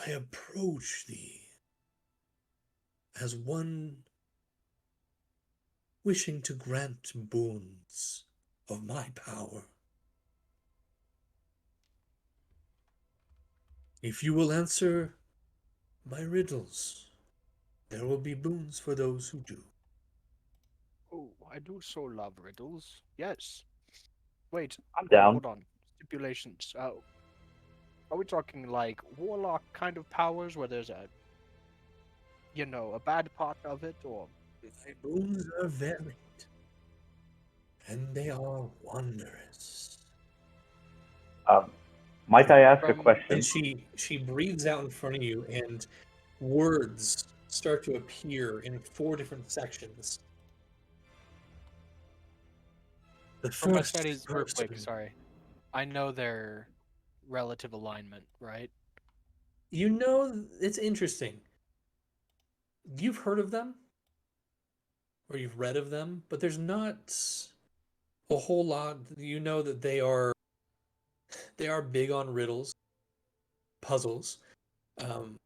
I approach thee as one wishing to grant boons of my power. If you will answer my riddles, there will be boons for those who do. Oh, I do so love riddles. Yes. Wait, I'm down. hold on. Stipulations. Are we talking like warlock kind of powers where there's a bad part of it, or My boons are varied, and they are wondrous. Might I ask a From- question? And she breathes out in front of you, and words start to appear in 4 different sections. The from my first studies, real quick, person, sorry. I know their relative alignment, right? you know, it's interesting. You've heard of them, or you've read of them, but there's not a whole lot. You know that they are big on riddles, puzzles, and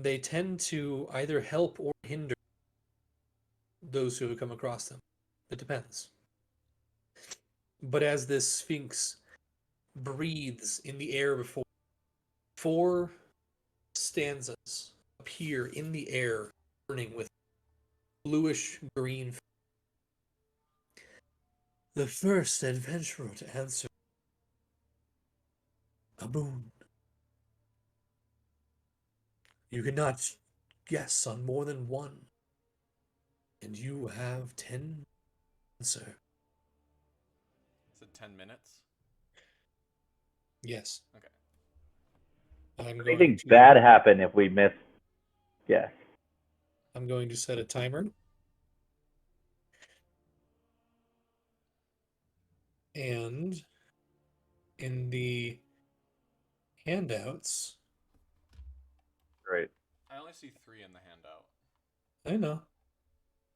they tend to either help or hinder those who have come across them. It depends. But as this sphinx breathes in the air before, 4 stanzas appear in the air, burning with bluish green. The first adventurer to answer a boon. You cannot guess on more than one, and you have 10 answer. Is it 10 minutes? Yes. Okay. I'm going Anything to bad happen if we miss? Yes. I'm going to set a timer. And in the handouts, Great. I only see 3 in the handout. I know,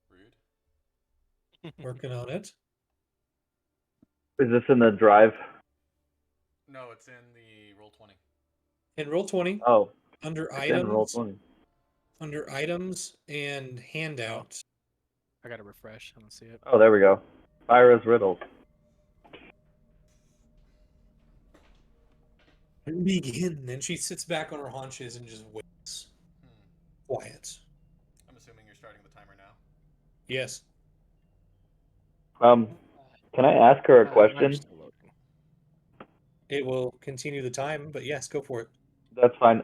Rude. working on it. Is this in the drive? No, it's in the roll 20. In roll 20, Oh, under it's in roll items, 20. under items and handout. I gotta refresh. I don't see it. Oh, there we go. Ira's riddles. Begin. And she sits back on her haunches and just waits. Quiet. I'm assuming you're starting the timer now. Yes. Can I ask her a Mine's question? still loading. It will continue the time, but yes, go for it. That's fine.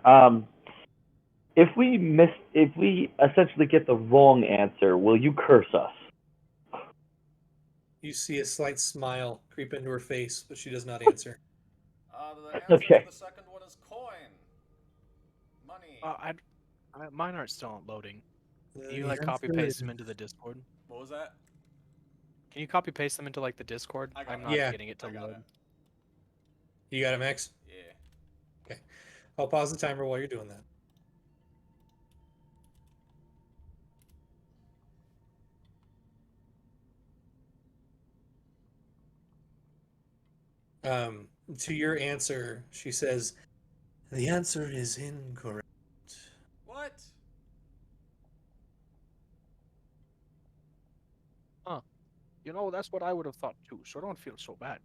If we essentially get the wrong answer, will you curse us? You see a slight smile creep into her face, but she does not answer. The answer Okay. to the second one is coin. Money. Mine aren't still loading. Can you The like copy answer paste is- them into the Discord? What was that? Can you copy paste them into like the Discord? I got I'm it. not Yeah. getting it to I got load. it. You got it, Max? Yeah. I'll pause the timer while you're doing that. To your answer, she says, the answer is incorrect. What? That's what I would have thought too, so don't feel so bad.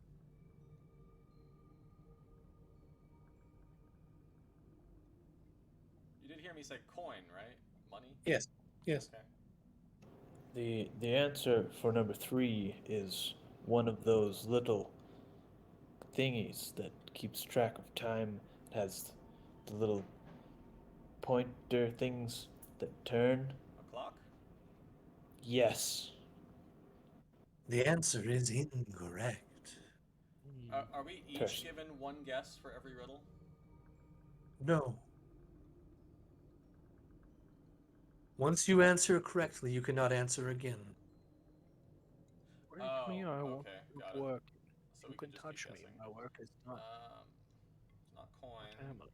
say coin, right? Money? Yes. Yes. Okay. The answer for number 3 is one of those little thingies that keeps track of time. It has the little pointer things that turn. A clock? Yes. The answer is incorrect. Are we each Pers- given one guess for every riddle? No. Once you answer correctly, you cannot answer again. Break Oh, me, I won't okay, stop got it. working. So You we can can just keep touch me, guessing. my work is done. It's not coin. What am I?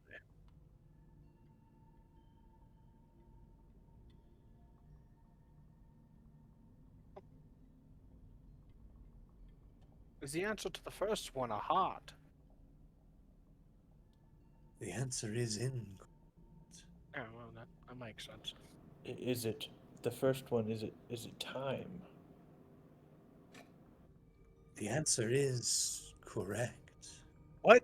Is the answer to the first one a heart? The answer is incorrect. Yeah, well, that makes sense. Is it the first one? Is it time? The answer is correct. What?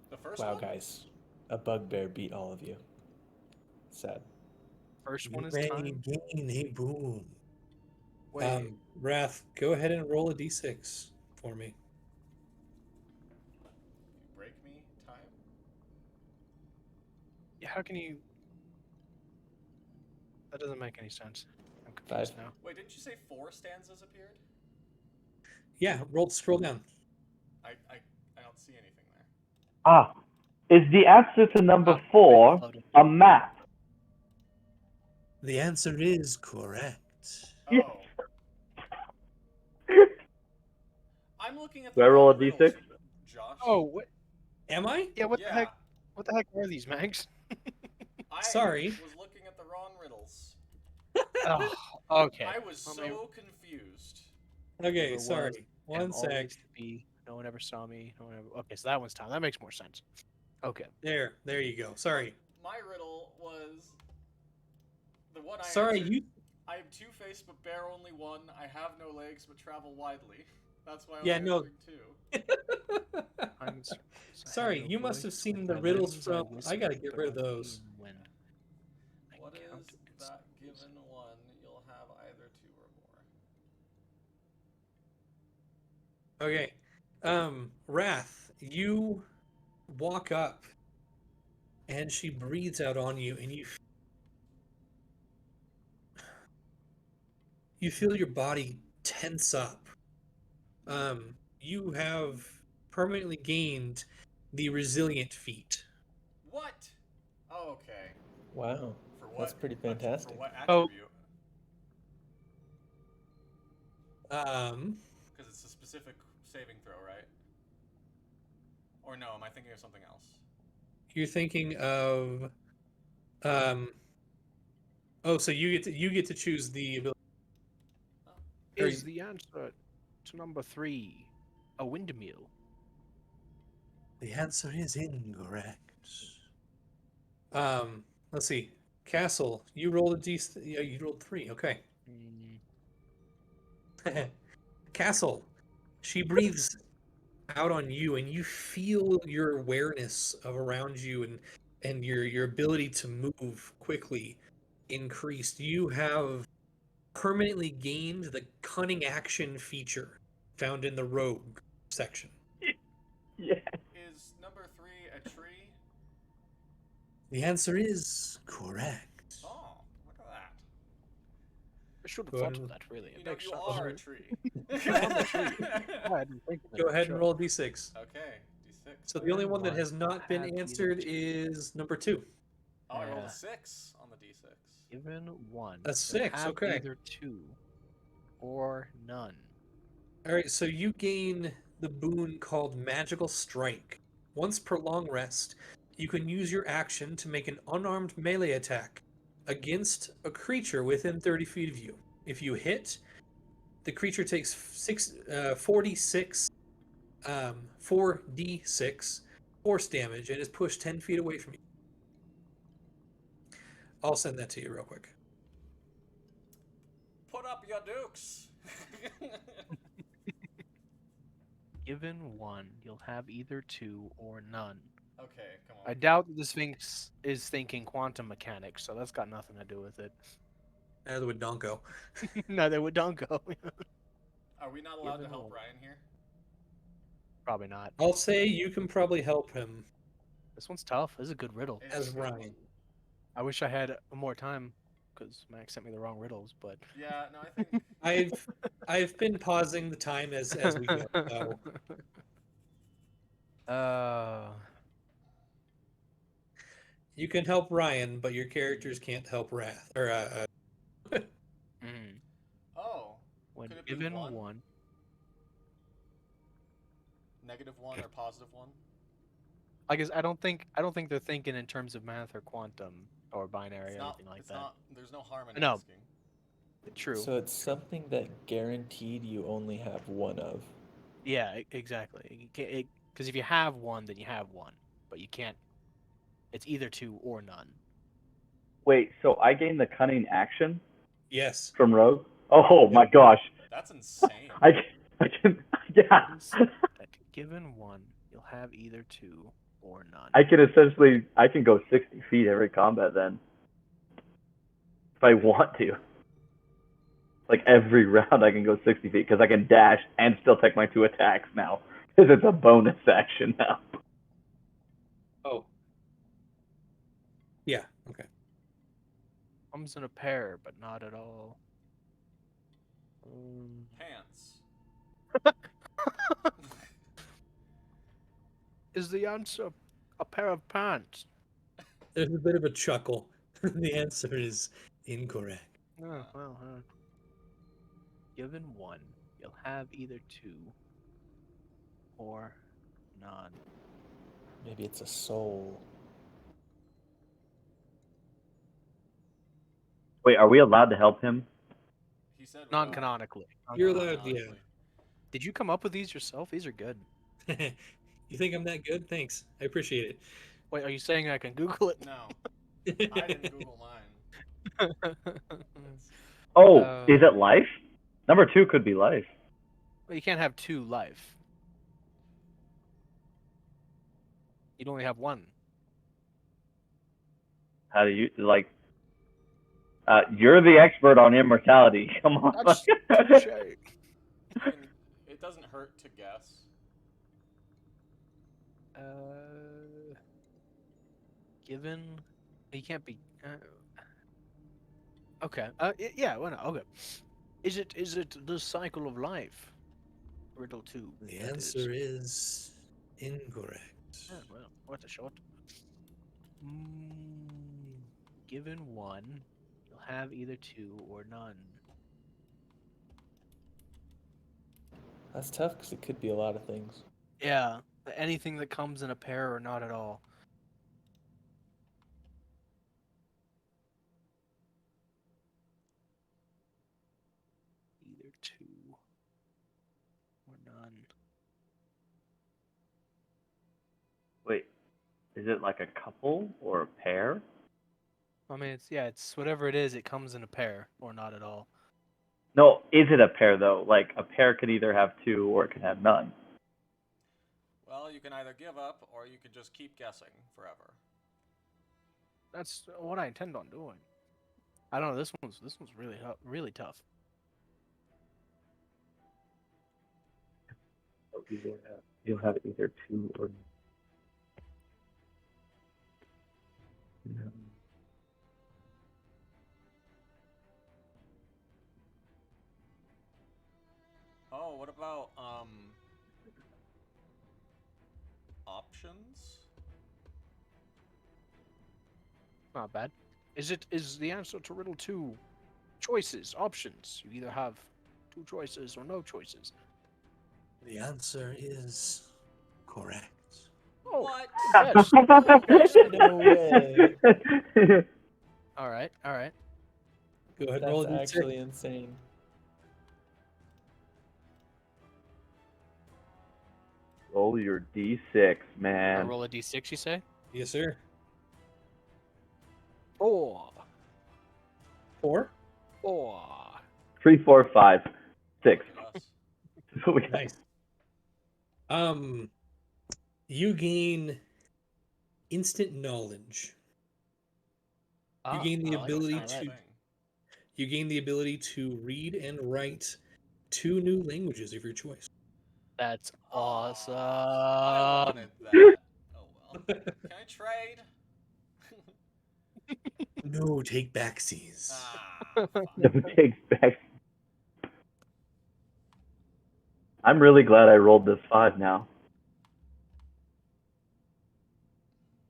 The first Wow, one? guys, a bugbear beat all of you. Sad. First You one is may time? gain a boon. Wait, Wrath, go ahead and roll a d6 for me. If you break me, time? yeah, how can you... That doesn't make any sense. I'm confused 5. now. Wait, didn't you say 4 stanzas appeared? Yeah, scroll down. I don't see anything there. Ah, is the answer to number Ah, 4 loaded. a map? The answer is correct. Yes. Oh. I'm looking at Do the I roll wrong a riddles, d6? Josh. Oh, what? Am I? Yeah, what Yeah. the heck? What the heck are these, Mags? I Sorry. was looking at the wrong riddles. Oh, okay. I was Well, so maybe- confused. Okay, Never sorry. was, One am sec. always to be. No one ever saw me. No one ever... Okay, so that one's time. That makes more sense. Okay. There you go. Sorry. My riddle was the one I Sorry, answered. you. I am two-faced but bear only one. I have no legs but travel widely. That's why I'm Yeah, no. answering 2. I'm Sorry, you must have seen the riddles from. I gotta get rid of those. What is that given one? You'll have either 2 or more. Okay. Wrath, you walk up and she breathes out on you and you feel your body tense up. You have permanently gained the resilient feat. What? Oh, okay. Wow, For what? that's pretty For fantastic. what Oh. attribute? Because it's a specific saving throw, right? Or no, am I thinking of something else? You're thinking of oh, so you get to choose the ability. Is the answer to number 3 a windmill? The answer is incorrect. Let's see. Castle, you rolled a d. Yeah, you rolled 3. Okay. Castle, she breathes out on you, and you feel your awareness of around you and your ability to move quickly increased. You have permanently gained the cunning action feature found in the rogue section. Yeah. Is number 3 a tree? The answer is correct. Oh, look at that. I should have Go thought ahead of that, really. You It know, makes you sense. are a tree. I'm a tree. Yeah, I didn't think of it, Go ahead and sure. roll a d6. Okay, d6. So the only one that One has not been have either answered two. is number 2. Oh, I rolled Yeah. a 6 on the d6. Given 1. A 6, Have okay. either 2 or none. All right, so you gain the boon called Magical Strike. Once per long rest, you can use your action to make an unarmed melee attack against a creature within 30 feet of you. If you hit, the creature takes 4d6 force damage and is pushed 10 feet away from you. I'll send that to you real quick. Put up your dukes. Given 1, you'll have either 2 or none. Okay, come I on. doubt the Sphinx is thinking quantum mechanics, so that's got nothing to do with it. Neither would Donko. Neither would Donko. Are we not allowed to Given help 1. Ryan here? Probably not. I'll say you can probably help him This one's tough. This is a good riddle. It's as a good one. Ryan. I wish I had more time, because Max sent me the wrong riddles, but... Yeah, no, I think I've been pausing the time as we go. So Uh, you can help Ryan, but your characters can't help Wrath. Or mhm. Oh, When could it be given 1? 1, -1 or +1? I guess I don't think they're thinking in terms of math or quantum or binary It's or not. anything like It's that. not. There's no harm in No. asking. True. So it's something that guaranteed you only have one of. Yeah, exactly. Because if you have 1, then you have 1, but you can't. It's either 2 or none. Wait, so I gain the cunning action yes. from Rogue? Oh my Yep. gosh. That's insane. I can, yeah. That given 1, you'll have either 2 or none. I can go 60 feet every combat then. If I want to. Like every round I can go 60 feet because I can dash and still take my 2 attacks now. Because it's a bonus action now. Oh. Yeah. Okay. Comes in a pair, but not at all. Pants. Is the answer a pair of pants? There's a bit of a chuckle. The answer is incorrect. Oh, well, given 1, you'll have either 2 or none. Maybe it's a soul. Wait, are we allowed to help him? He said Non-canonically. You're Non-canonically. allowed, yeah. Did you come up with these yourself? These are good. You think I'm that good? Thanks. I appreciate it. Wait, are you saying I can Google it? No, I didn't Google mine. Oh, Uh, is it life? Number 2 could be life. Well, you can't have 2 life. You'd only have 1. How do you like? You're the expert on immortality. Come on. That's touche. It doesn't hurt to guess. Given, you can't be. Okay. Yeah. Well, no. Okay. Is it the cycle of life? Riddle 2. The that answer is incorrect. Oh, well, what a shot. Given 1, you'll have either 2 or none. That's tough because it could be a lot of things. Yeah. Anything that comes in a pair or not at all. Either 2 or none. Wait, is it like a couple or a pair? I mean, it's whatever it is. It comes in a pair or not at all. No, is it a pair though? Like a pair could either have 2 or it can have none. Well, you can either give up or you can just keep guessing forever. That's what I intend on doing. I don't know. This one's really tough. You'll have either 2 or none. Oh, what about options? Not bad. Is the answer to riddle 2 choices, options? You either have 2 choices or no choices. The answer is correct. Oh, What? yes. No way. All right. Go ahead and That's roll a d6. actually insane. Roll your d6, I man. roll a d6. You say Yes, sir. 4. 4. 3, 4, 5, 6. Look at us. So we got Nice. You gain instant knowledge. You gain the I like ability that. to Thing. you gain the ability to read and write 2 new languages of your choice. That's awesome. I wanted that. Oh well. Can I trade? No take backsies. Ah, No fine. takes back. I'm really glad I rolled this 5 now.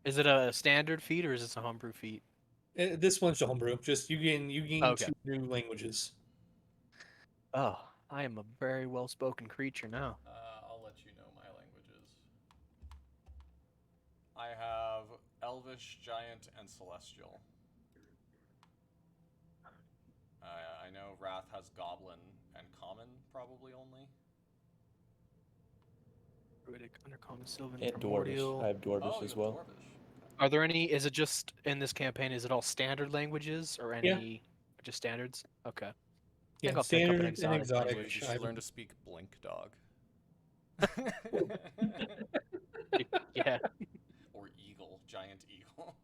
Is it a standard feat or is this a homebrew feat? This one's homebrew. Just you gain Okay. 2 new languages. Oh, I am a very well-spoken creature now. I'll let you know my languages. I have Elvish, Giant, and Celestial. I know Wrath has Goblin and Common, probably only. Druidic, Undercommon, Sylvan, And Dwarvish. Primordial. I have Dwarvish Oh, you as have well. Dwarvish. Are there any? Is it just in this campaign? Is it all standard languages or any just standards? Okay. I Yeah, think I'll pick up an standard and exotic exotic. Did language. you learn to speak Blink Dog? Yeah, Or Eagle, Giant Eagle.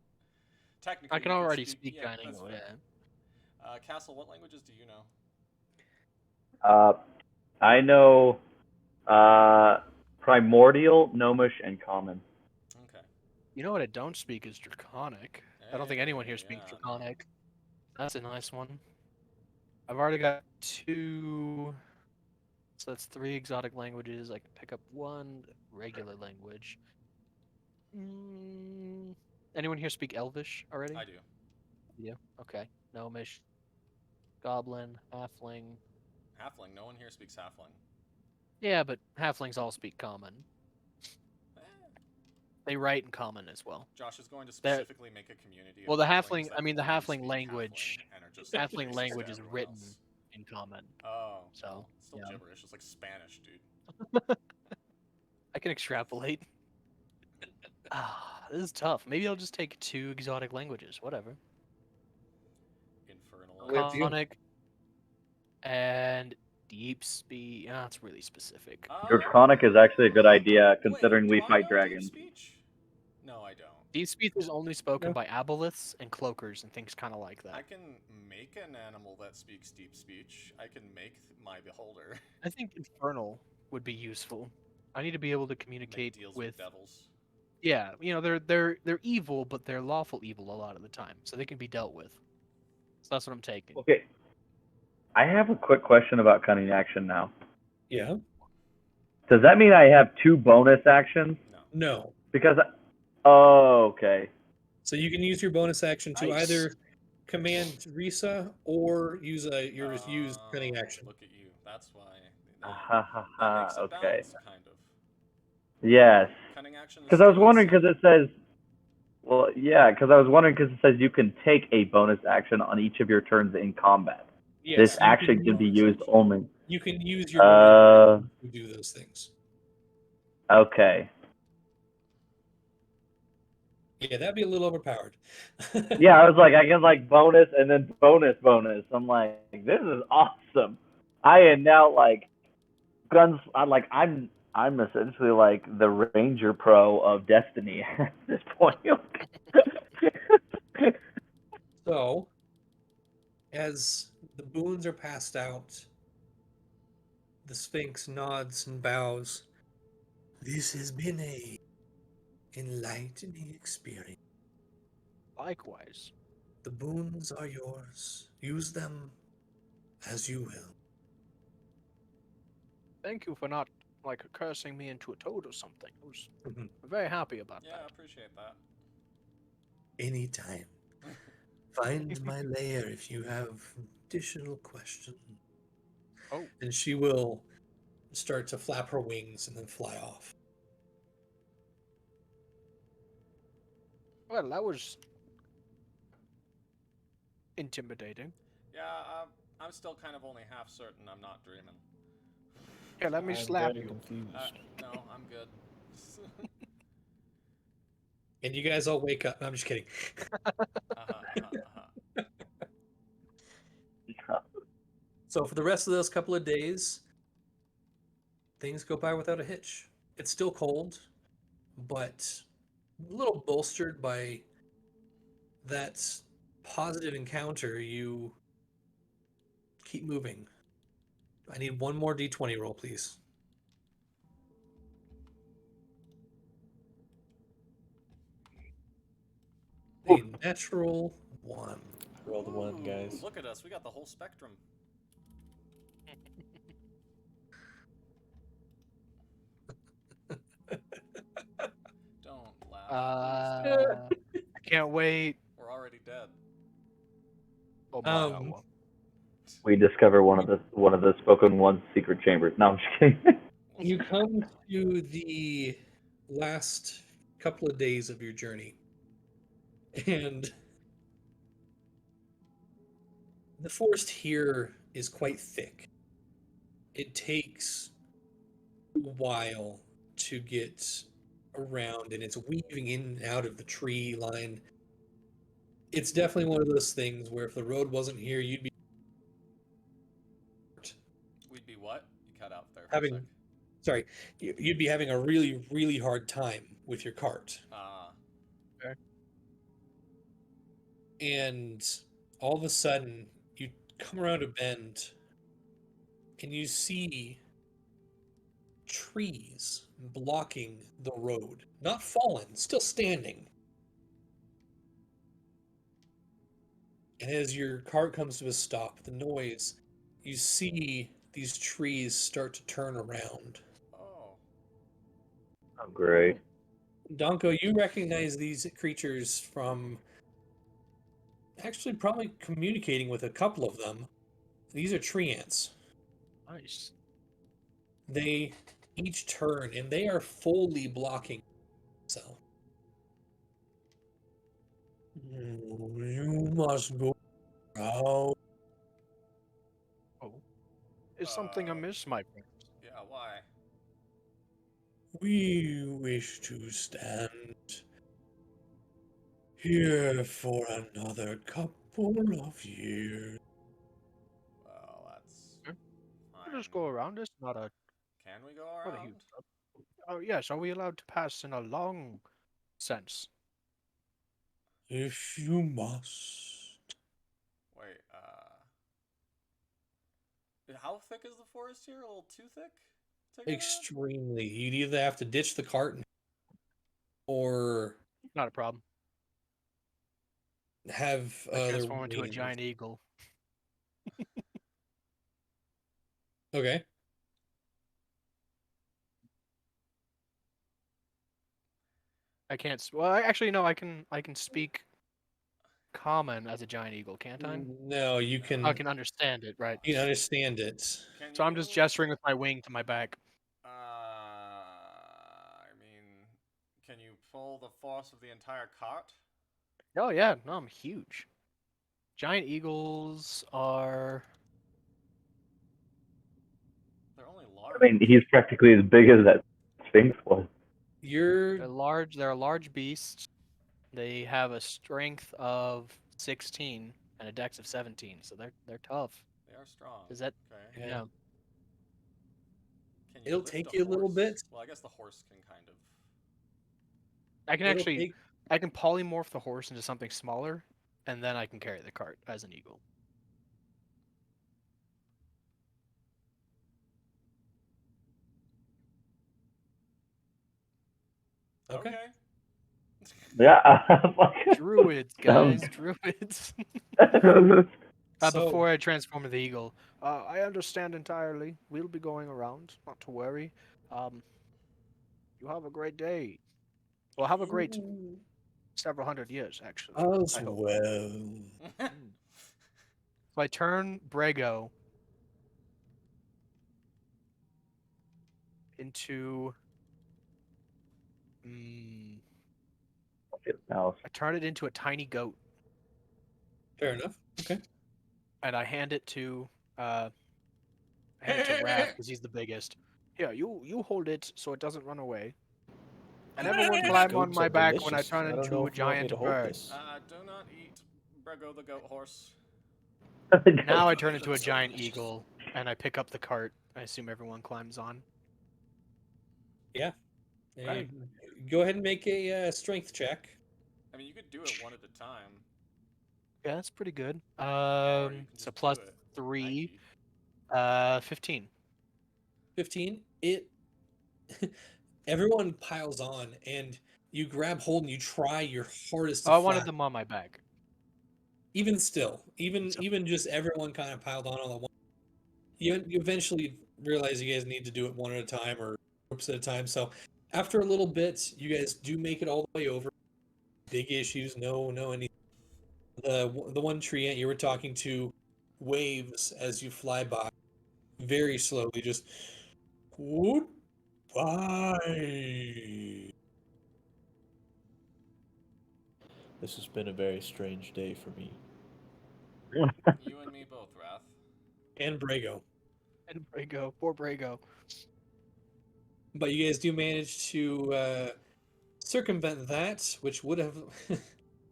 Technically, I can you could already speak yeah, Dining. that's fair. Yeah. Castle, what languages do you know? I know Primordial, Gnomish, and Common. Okay. You know what I don't speak is Draconic. I don't think anyone here speaks Yeah, Draconic. That's a nice one. I've already got 2, so that's 3 exotic languages. I can pick up 1 regular language. Anyone here speak Elvish already? I do. Yeah. Okay. Gnomish, Goblin, Halfling. Halfling. No one here speaks Halfling. Yeah, but Halflings all speak Common. Eh. They write in Common as well. Josh is going to That- specifically make a community. Well, of the halflings halfling. that I mean, the only halfling speak language. halfling and are just Halfling racist language to is everyone written else. in Common. Oh, So, well, it's still yeah. gibberish. It's like Spanish, dude. I can extrapolate. Ah, this is tough. Maybe I'll just take 2 exotic languages. Whatever. Infernal. Way up to you. Draconic and deep speed. Yeah, that's really specific. Draconic is actually a good idea, considering wait, we do I fight know dragons. Deep speech? No, I don't. Deep speech is only spoken No. by aboleths and cloakers and things kind of like that. I can make an animal that speaks deep speech. I can make my beholder. I think infernal would be useful. I need to be able to Make communicate deals with. devils. Yeah, you know they're evil, but they're lawful evil a lot of the time, so they can be dealt with. So that's what I'm taking. Okay. I have a quick question about cunning action now. Yeah. Does that mean I have 2 bonus actions? No. No. Because oh, okay. So you can use your bonus action to Nice. either command Risa or use your used cunning Oh, action. Look at you. That's why. Ha ha That ha. makes it Okay. balanced, kind of. Yes. Cunning action is Because I was still wondering insane. because it says. Well, yeah, because I was wondering because it says you can take a bonus action on each of your turns in combat. Yes, This you can actually use- can be used only. You can use your bonus action to do those things. Okay. Yeah, that'd be a little overpowered. Yeah, I was like, I get like bonus and then bonus. I'm like, this is awesome. I am now like guns. I'm essentially like the Ranger Pro of Destiny at this point. So, as the boons are passed out, the Sphinx nods and bows. This has been a enlightening experience. Likewise. The boons are yours. Use them as you will. Thank you for not like cursing me into a toad or something. I was Mhm. very happy about Yeah, I that. appreciate that. Anytime. Find my lair if you have additional questions. Oh. And she will start to flap her wings and then fly off. Well, that was intimidating. Yeah, I'm still kind of only half certain I'm not dreaming. Here, let me I'm slap very you. confused. No, I'm good. And you guys all wake up. No, I'm just kidding. So for the rest of those couple of days, things go by without a hitch. It's still cold, but a little bolstered by that positive encounter. You keep moving. I need one more d20 roll, please. A natural 1. Roll the one, Ooh, guys. Look at us. We got the whole spectrum. Don't laugh. Please don't. I can't wait. We're already dead. Oh my! Um, We discover one of the spoken one's secret chambers. No, I'm just kidding. You come to the last couple of days of your journey, and the forest here is quite thick. It takes a while to get around, and it's weaving in and out of the tree line. It's definitely one of those things where if the road wasn't here, you'd be We'd be what? You cut out there for a having, sec. sorry, you'd be having a really, really hard time with your cart. And all of a sudden, you come around a bend, and you see trees blocking the road. Not fallen, still standing. And as your cart comes to a stop, the noise, you see these trees start to turn around. Oh. Oh, great. Donko, you recognize these creatures from actually probably communicating with a couple of them. These are tree ants. Nice. They each turn, and they are fully blocking. So you must go out. Oh, is something amiss, my friend? Yeah, why? We wish to stand here for another couple of years. Well, that's Okay. fine. We'll just go around. It's not a Can we go not a around? huge. Oh yes. Are we allowed to pass in a long sense? If you must. Wait, how thick is the forest here? A little too thick? To get around? Extremely. You'd either have to ditch the cart or Not a problem. have I the transform into a remaining giant eagle. Okay. I can't. Well, actually, no. I can. I can speak common as a giant eagle, can't I? No, you can I can understand it, right? you can understand it. Can So I'm just you- gesturing with my wing to my back. I mean, can you pull the force of the entire cart? Oh yeah, no, I'm huge. Giant eagles are. They're only I large. mean, he's practically as big as that Sphinx was. You're They're large. They're a large beast. They have a strength of 16 and a dex of 17, so they're tough. They are strong. Is that? Okay. Yeah. Can you It'll lift take a you a little horse? bit. Well, I guess the horse can kind of. I can It'll actually. take I can polymorph the horse into something smaller, and then I can carry the cart as an eagle. okay. Yeah. Druids, guys, druids. So Before I transform into the eagle, I understand entirely. We'll be going around, not to worry. You have a great day. Well, have a great you several hundred years, actually. as I hope. well. So I turn Brego into. Mouse. I turn it into a tiny goat, Fair enough. Okay. and I hand it to. I hand it to Raph because he's the biggest. Here, you hold it so it doesn't run away. And everyone These climb on goats my are back when I delicious. turn I don't into know a if you want me to giant hold bird. this. Do not eat Brego the goat horse. Now I turn into a giant eagle, and I pick up the cart. I assume everyone climbs on. Yeah. Hey, go ahead and make a strength check. I mean, you could do it one at a time. Yeah, that's pretty good. Or you can So just plus do it. 3, Nike. 15. 15. It everyone piles on, and you grab hold and you try your hardest to Oh, I wanted flat. them on my back. Even still, So- even just everyone kind of piled on the one. You eventually realize you guys need to do it one at a time or groups at a time. So after a little bit, you guys do make it all the way over. Big issues, no any. The one tree ant you were talking to waves as you fly by, very slowly, just goodbye. This has been a very strange day for me. You and me both, Wrath. And Brago. And Brago, poor Brago. But you guys do manage to circumvent that, which would have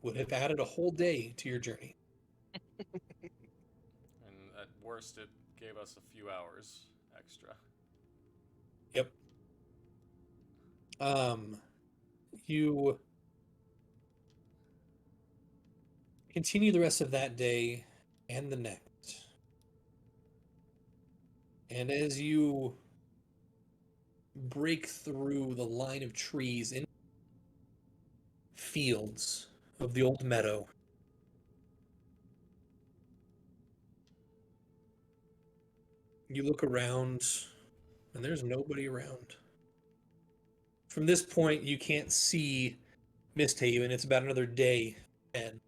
would have added a whole day to your journey. And at worst, it gave us a few hours extra. Yep. You continue the rest of that day and the next. And as you break through the line of trees in fields of the old meadow, you look around and there's nobody around. From this point, you can't see Misthaven. It's about another day. And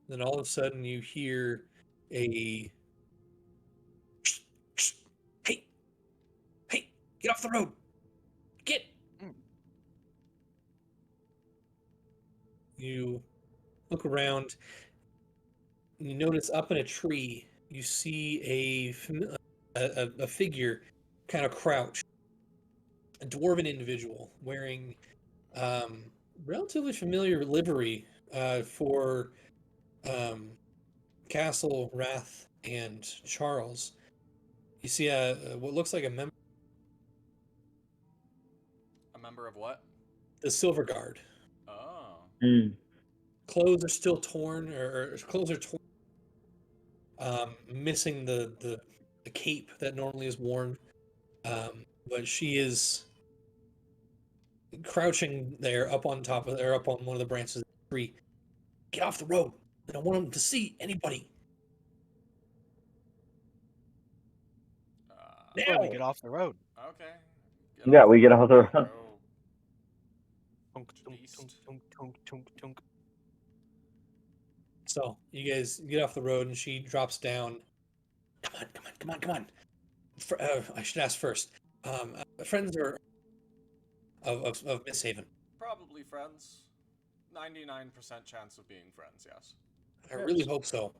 then all of a sudden, you hear a hey, hey, get off the road. Get. You look around. And you notice up in a tree, you see a figure kind of crouch. A dwarven individual wearing relatively familiar livery for Castle, Wrath, and Charles. You see what looks like a member, A member of what? the Silver Guard. Oh. Clothes are still torn, or clothes are torn, missing the cape that normally is worn. But she is crouching there up on top of there, up on one of the branches of the tree. Get off the road. I don't want them to see anybody. Well, Now! we get off the road. Okay. Yeah, we get off the road. Go. Tunk, tunk, Beast. tunk, tunk, tunk, tunk, tunk. So you guys get off the road, and she drops down. Come on. I should ask first. Friends are of Misthaven. Probably friends. 99% chance of being friends, yes. I really hope so.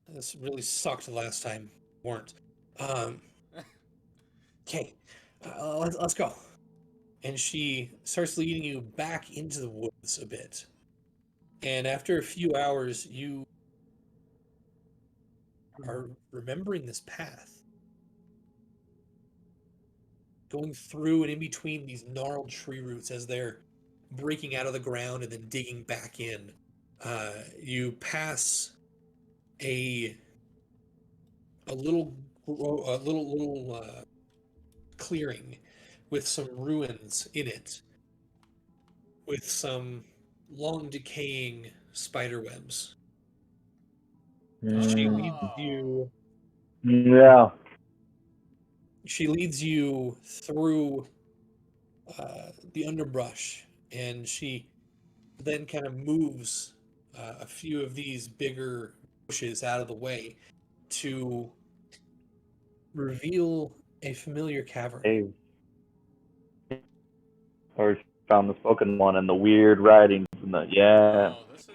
This really sucked the last time. Weren't. Okay, let's go. And she starts leading you back into the woods a bit. And after a few hours, you are remembering this path. Going through and in between these gnarled tree roots as they're breaking out of the ground and then digging back in. You pass a little clearing with some ruins in it, with some long decaying spider webs. She leads you. Yeah. She leads you through the underbrush, and she then kind of moves a few of these bigger bushes out of the way to reveal a familiar cavern. Hey. Or found the spoken one and the weird writings and the Oh, this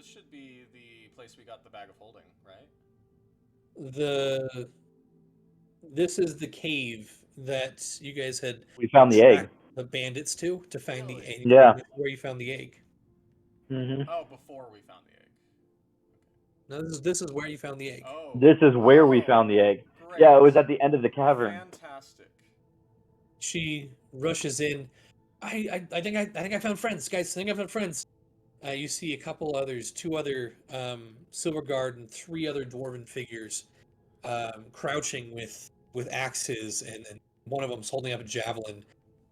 should be the place we got the bag of holding, right? This is the cave that you guys had we found the egg. tracked the bandits to find the Really? egg. Yeah. Where you found the egg. Mm-hmm. Oh, before we found the egg. No, this is where you found the egg. Oh. This is where we Oh, found the egg. Great. Yeah, it was at the end of the cavern. Fantastic. She rushes in. I think I found friends, guys. I think I found friends. You see a couple others, two other silver guard and three other dwarven figures, crouching with axes, and one of them's holding up a javelin.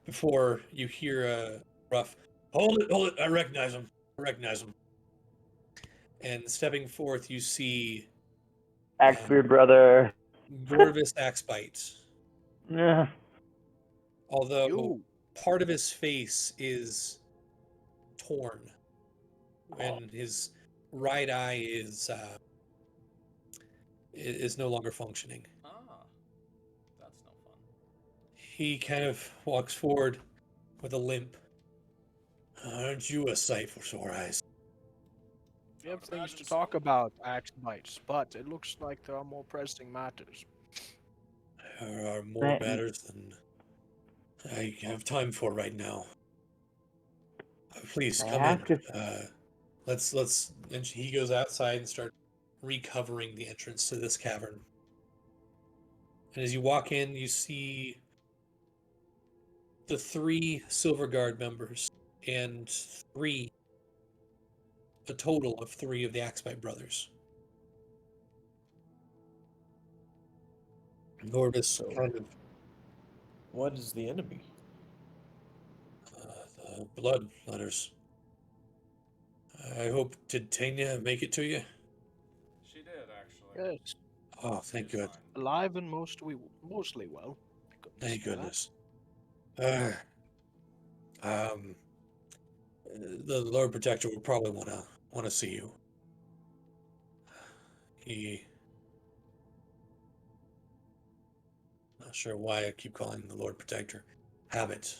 Before you hear a rough, hold it! I recognize him. I recognize him. And stepping forth, you see Axebeard brother. Gorvis Axebite. Yeah. Although You. part of his face is torn, and his right eye is no longer functioning. Ah, that's no fun. He kind of walks forward with a limp. Aren't you a sight for sore eyes? We have I'd things to imagine talk so. about, axe bites, but it looks like there are more pressing matters. There are more Man. matters than I have time for right now. Please May I come in. ask if Let's. And he goes outside and starts recovering the entrance to this cavern. And as you walk in, you see the three Silver Guard members and a total of three of the Axebite brothers. Norvis So- kind of What is the enemy? the blood letters. I hope, did Tanya make it to you? She did, actually. Yes, Oh, thank She's God. fine. alive and mostly well. Thank for that. goodness. Um, the Lord Protector will probably wanna see you. He, not sure why I keep calling him the Lord Protector. Habit.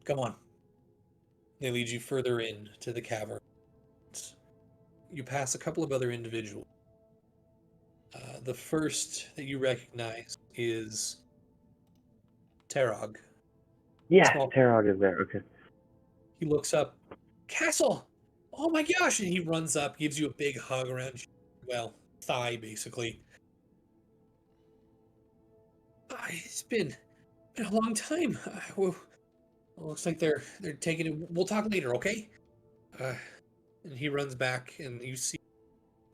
Come on. They lead you further in to the cavern. You pass a couple of other individuals. The first that you recognize is Terog. yes, Small. Tarog is there. Okay. He looks up. Castle! Oh my gosh! And he runs up, gives you a big hug around, well, thigh basically. It's been a long time. Well, looks like they're taking it. We'll talk later, okay? And he runs back, and you see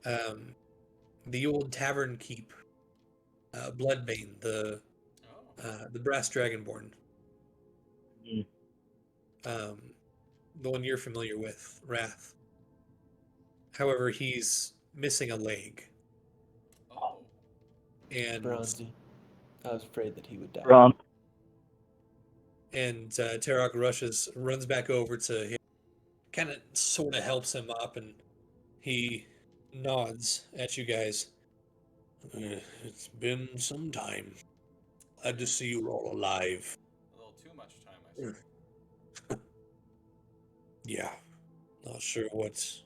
the old tavern keep, Bloodbane, Oh. the brass dragonborn, Mm. the one you're familiar with, Wrath. However, he's missing a leg, Oh. and Bronzy. I was afraid that he would die. Ron. Tarok runs back over to him, kind of sort of helps him up, and he nods at you guys. It's been some time. Glad to see you all alive. A little too much time, I see. Yeah, not sure what's.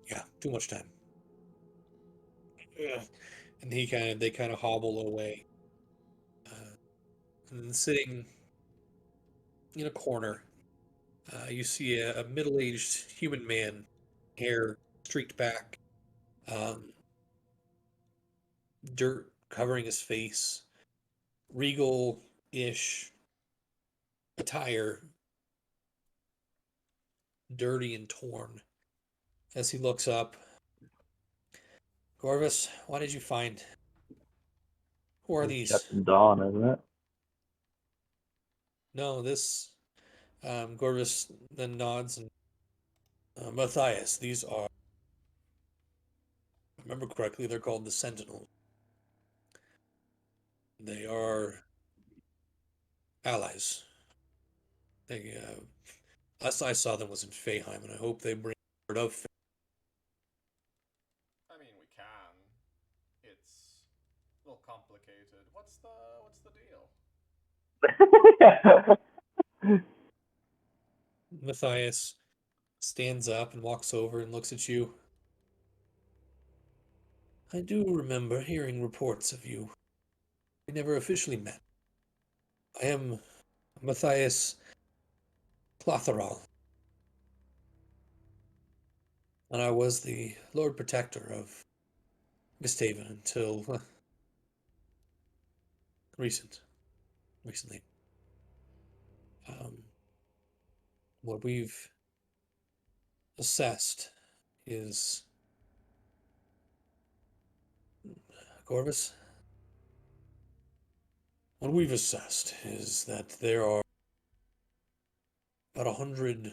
Yeah, too much time. Ugh. And they kind of hobble away. And then sitting in a corner, you see a middle-aged human man, hair streaked back, um, dirt covering his face, regal-ish attire, dirty and torn. As he looks up, Gorvis, what did you find? Who are these? Captain Dawn, isn't it? No, this Gorvis then nods and Matthias. These are, if I remember correctly, they're called the Sentinels. They are allies. They last I saw them was in Feyheim, and I hope they bring word of. I mean, we can. It's a little complicated. What's the deal? Matthias stands up and walks over and looks at you. I do remember hearing reports of you. We never officially met. I am Matthias Clotharal, and I was the Lord Protector of Misthaven until recently. What we've assessed is Corvus. What we've assessed is that there are about 100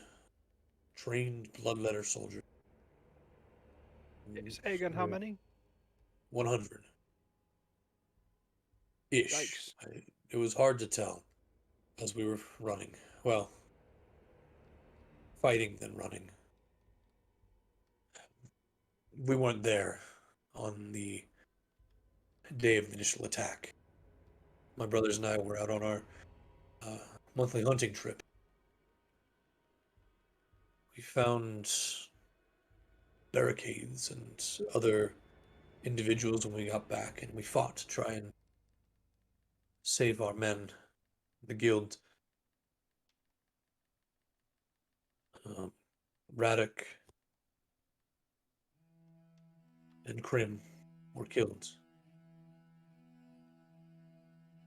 trained bloodletter soldiers. Say again, how many? 100 ish. Yikes. It was hard to tell as we were running. Well, fighting then running. We weren't there on the day of the initial attack. My brothers and I were out on our monthly hunting trip. We found barricades and other individuals when we got back, and we fought to try and save our men. The guild, Radek and Krim were killed.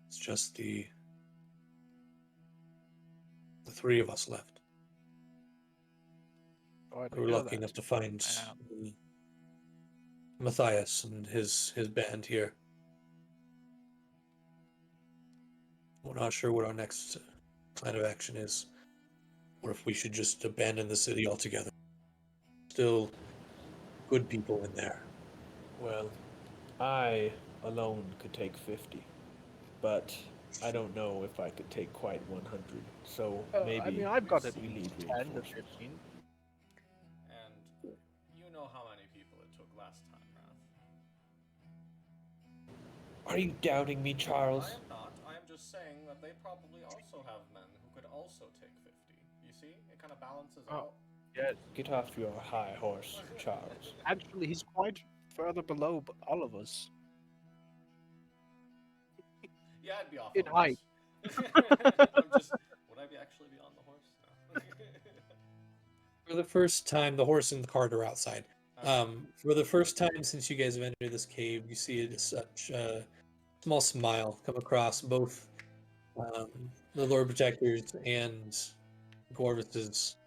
It's just the three of us left. Oh, I We were hear lucky that. enough to find Yeah. Matthias and his band here. We're not sure what our next plan of action is, or if we should just abandon the city altogether. Still good people in there. Well, I alone could take 50, but I don't know if I could take quite 100. So maybe I mean, I've got at we need least 10 to reinforcements. 15. And you know how many people it took last time, Wrath. Are you doubting me, Charles? I am not. I am just saying that they probably also have men who could also take 50. You see? It kind of balances Oh. out. Yeah, Get off your high horse, Charles. actually, he's quite further below all of us. Yeah, I'd be off In the height. horse. I'm just. Would I actually be on the horse? No. For the first time, the horse and the cart are outside. Okay. For the first time since you guys have entered this cave, you see such a small smile come across both the Lord Protector's and Corvus's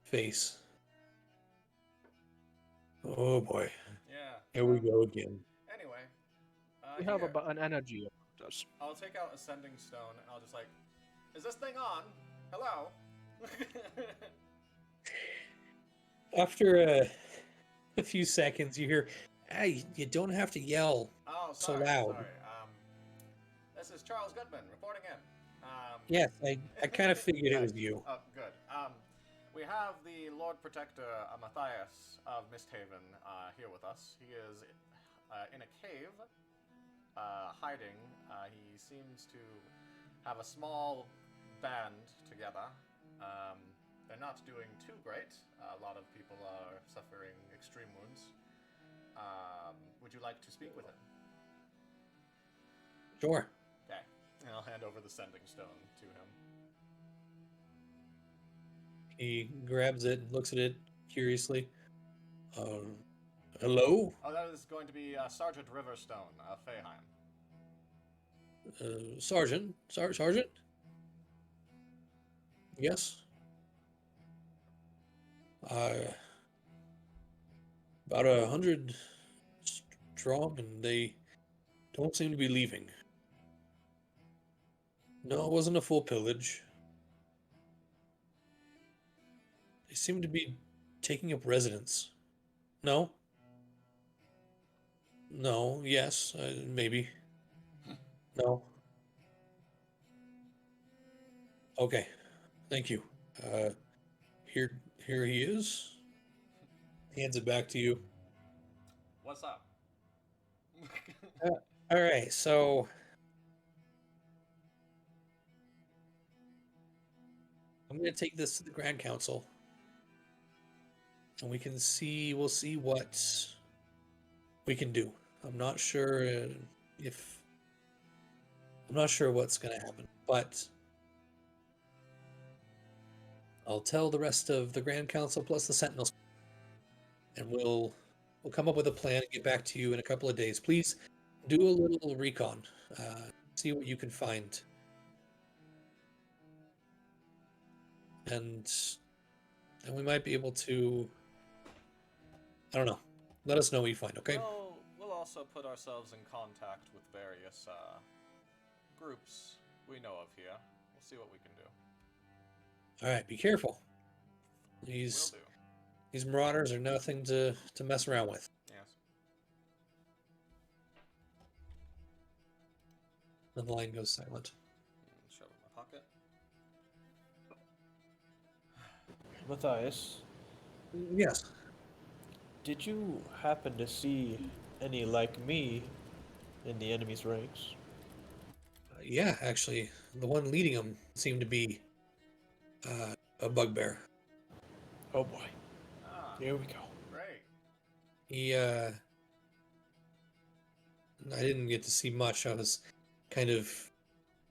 face. Oh boy, Yeah. here we go again. Anyway, We have here, about an energy about us. I'll take out Ascending Stone and I'll just like, is this thing on? Hello? After a few seconds, you hear, "Hey, you don't have to yell Oh, so sorry, loud." sorry. This is Charles Goodman reporting in. Yes, I kind of figured it Okay. was you. Oh, good. We have the Lord Protector Matthias of Misthaven here with us. He is in a cave, hiding. He seems to have a small band together. They're not doing too great. A lot of people are suffering extreme wounds. Would you like to speak with him? Sure. Okay. And I'll hand over the Sending Stone to him. He grabs it and looks at it curiously. Hello? Oh, that is going to be Sergeant Riverstone of Feyheim. Sergeant? Sergeant? Yes? About 100 strong, and they don't seem to be leaving. No, it wasn't a full pillage. They seem to be taking up residence. No? No, yes, maybe. No. Okay, thank you. Here he is. Hands it back to you. What's up? All right, so I'm going to take this to the Grand Council, and we'll see what we can do. I'm not sure what's going to happen, but I'll tell the rest of the Grand Council plus the Sentinels, and we'll We'll come up with a plan and get back to you in a couple of days. Please do a little recon. See what you can find. And we might be able to, I don't know. Let us know what you find, okay? We'll also put ourselves in contact with various groups we know of here. We'll see what we can do. All right, be careful. Will These do. marauders are nothing to mess around with. Yes. And the line goes silent. Shove it in my pocket. Matthias, Yes. did you happen to see any like me in the enemy's ranks? Yeah, actually, the one leading them seemed to be a bugbear. Oh boy, Ah, here we go. great. He, I didn't get to see much. I was kind of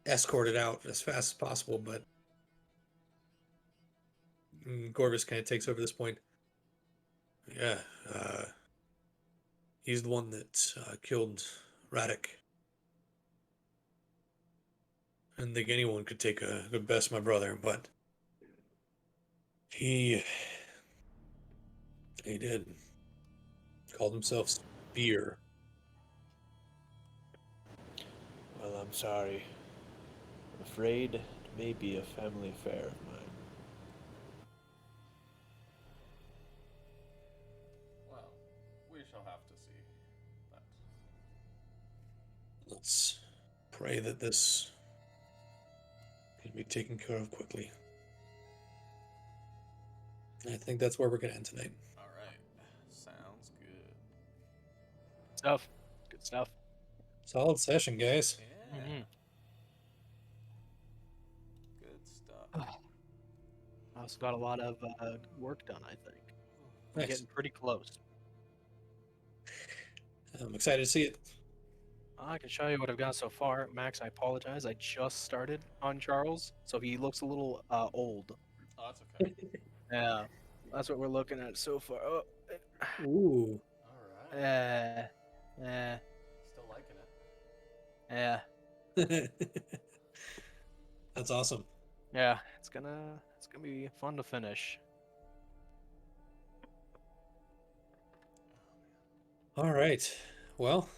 escorted out as fast as possible, but Gorvis kind of takes over this point. Yeah, he's the one that killed Radek. I didn't think anyone could take a good best my brother, but he did. Called himself Spear. Well, I'm sorry. I'm afraid it may be a family affair of mine. Well, we shall have to see. But Let's pray that this can be taken care of quickly. I think that's where we're going to end tonight. all right, sounds good. Stuff. Good stuff. Solid session, guys. Yeah. Mhm. Good stuff. I also got a lot of work done, I think. I'm Nice. getting pretty close. I'm excited to see it. I can show you what I've got so far. Max, I apologize. I just started on Charles, so he looks a little old. Oh, that's okay. Yeah, that's what we're looking at so far. Oh, Ooh. All right. yeah, Still liking it. yeah. That's awesome. Yeah, it's gonna be fun to finish. All right. Well,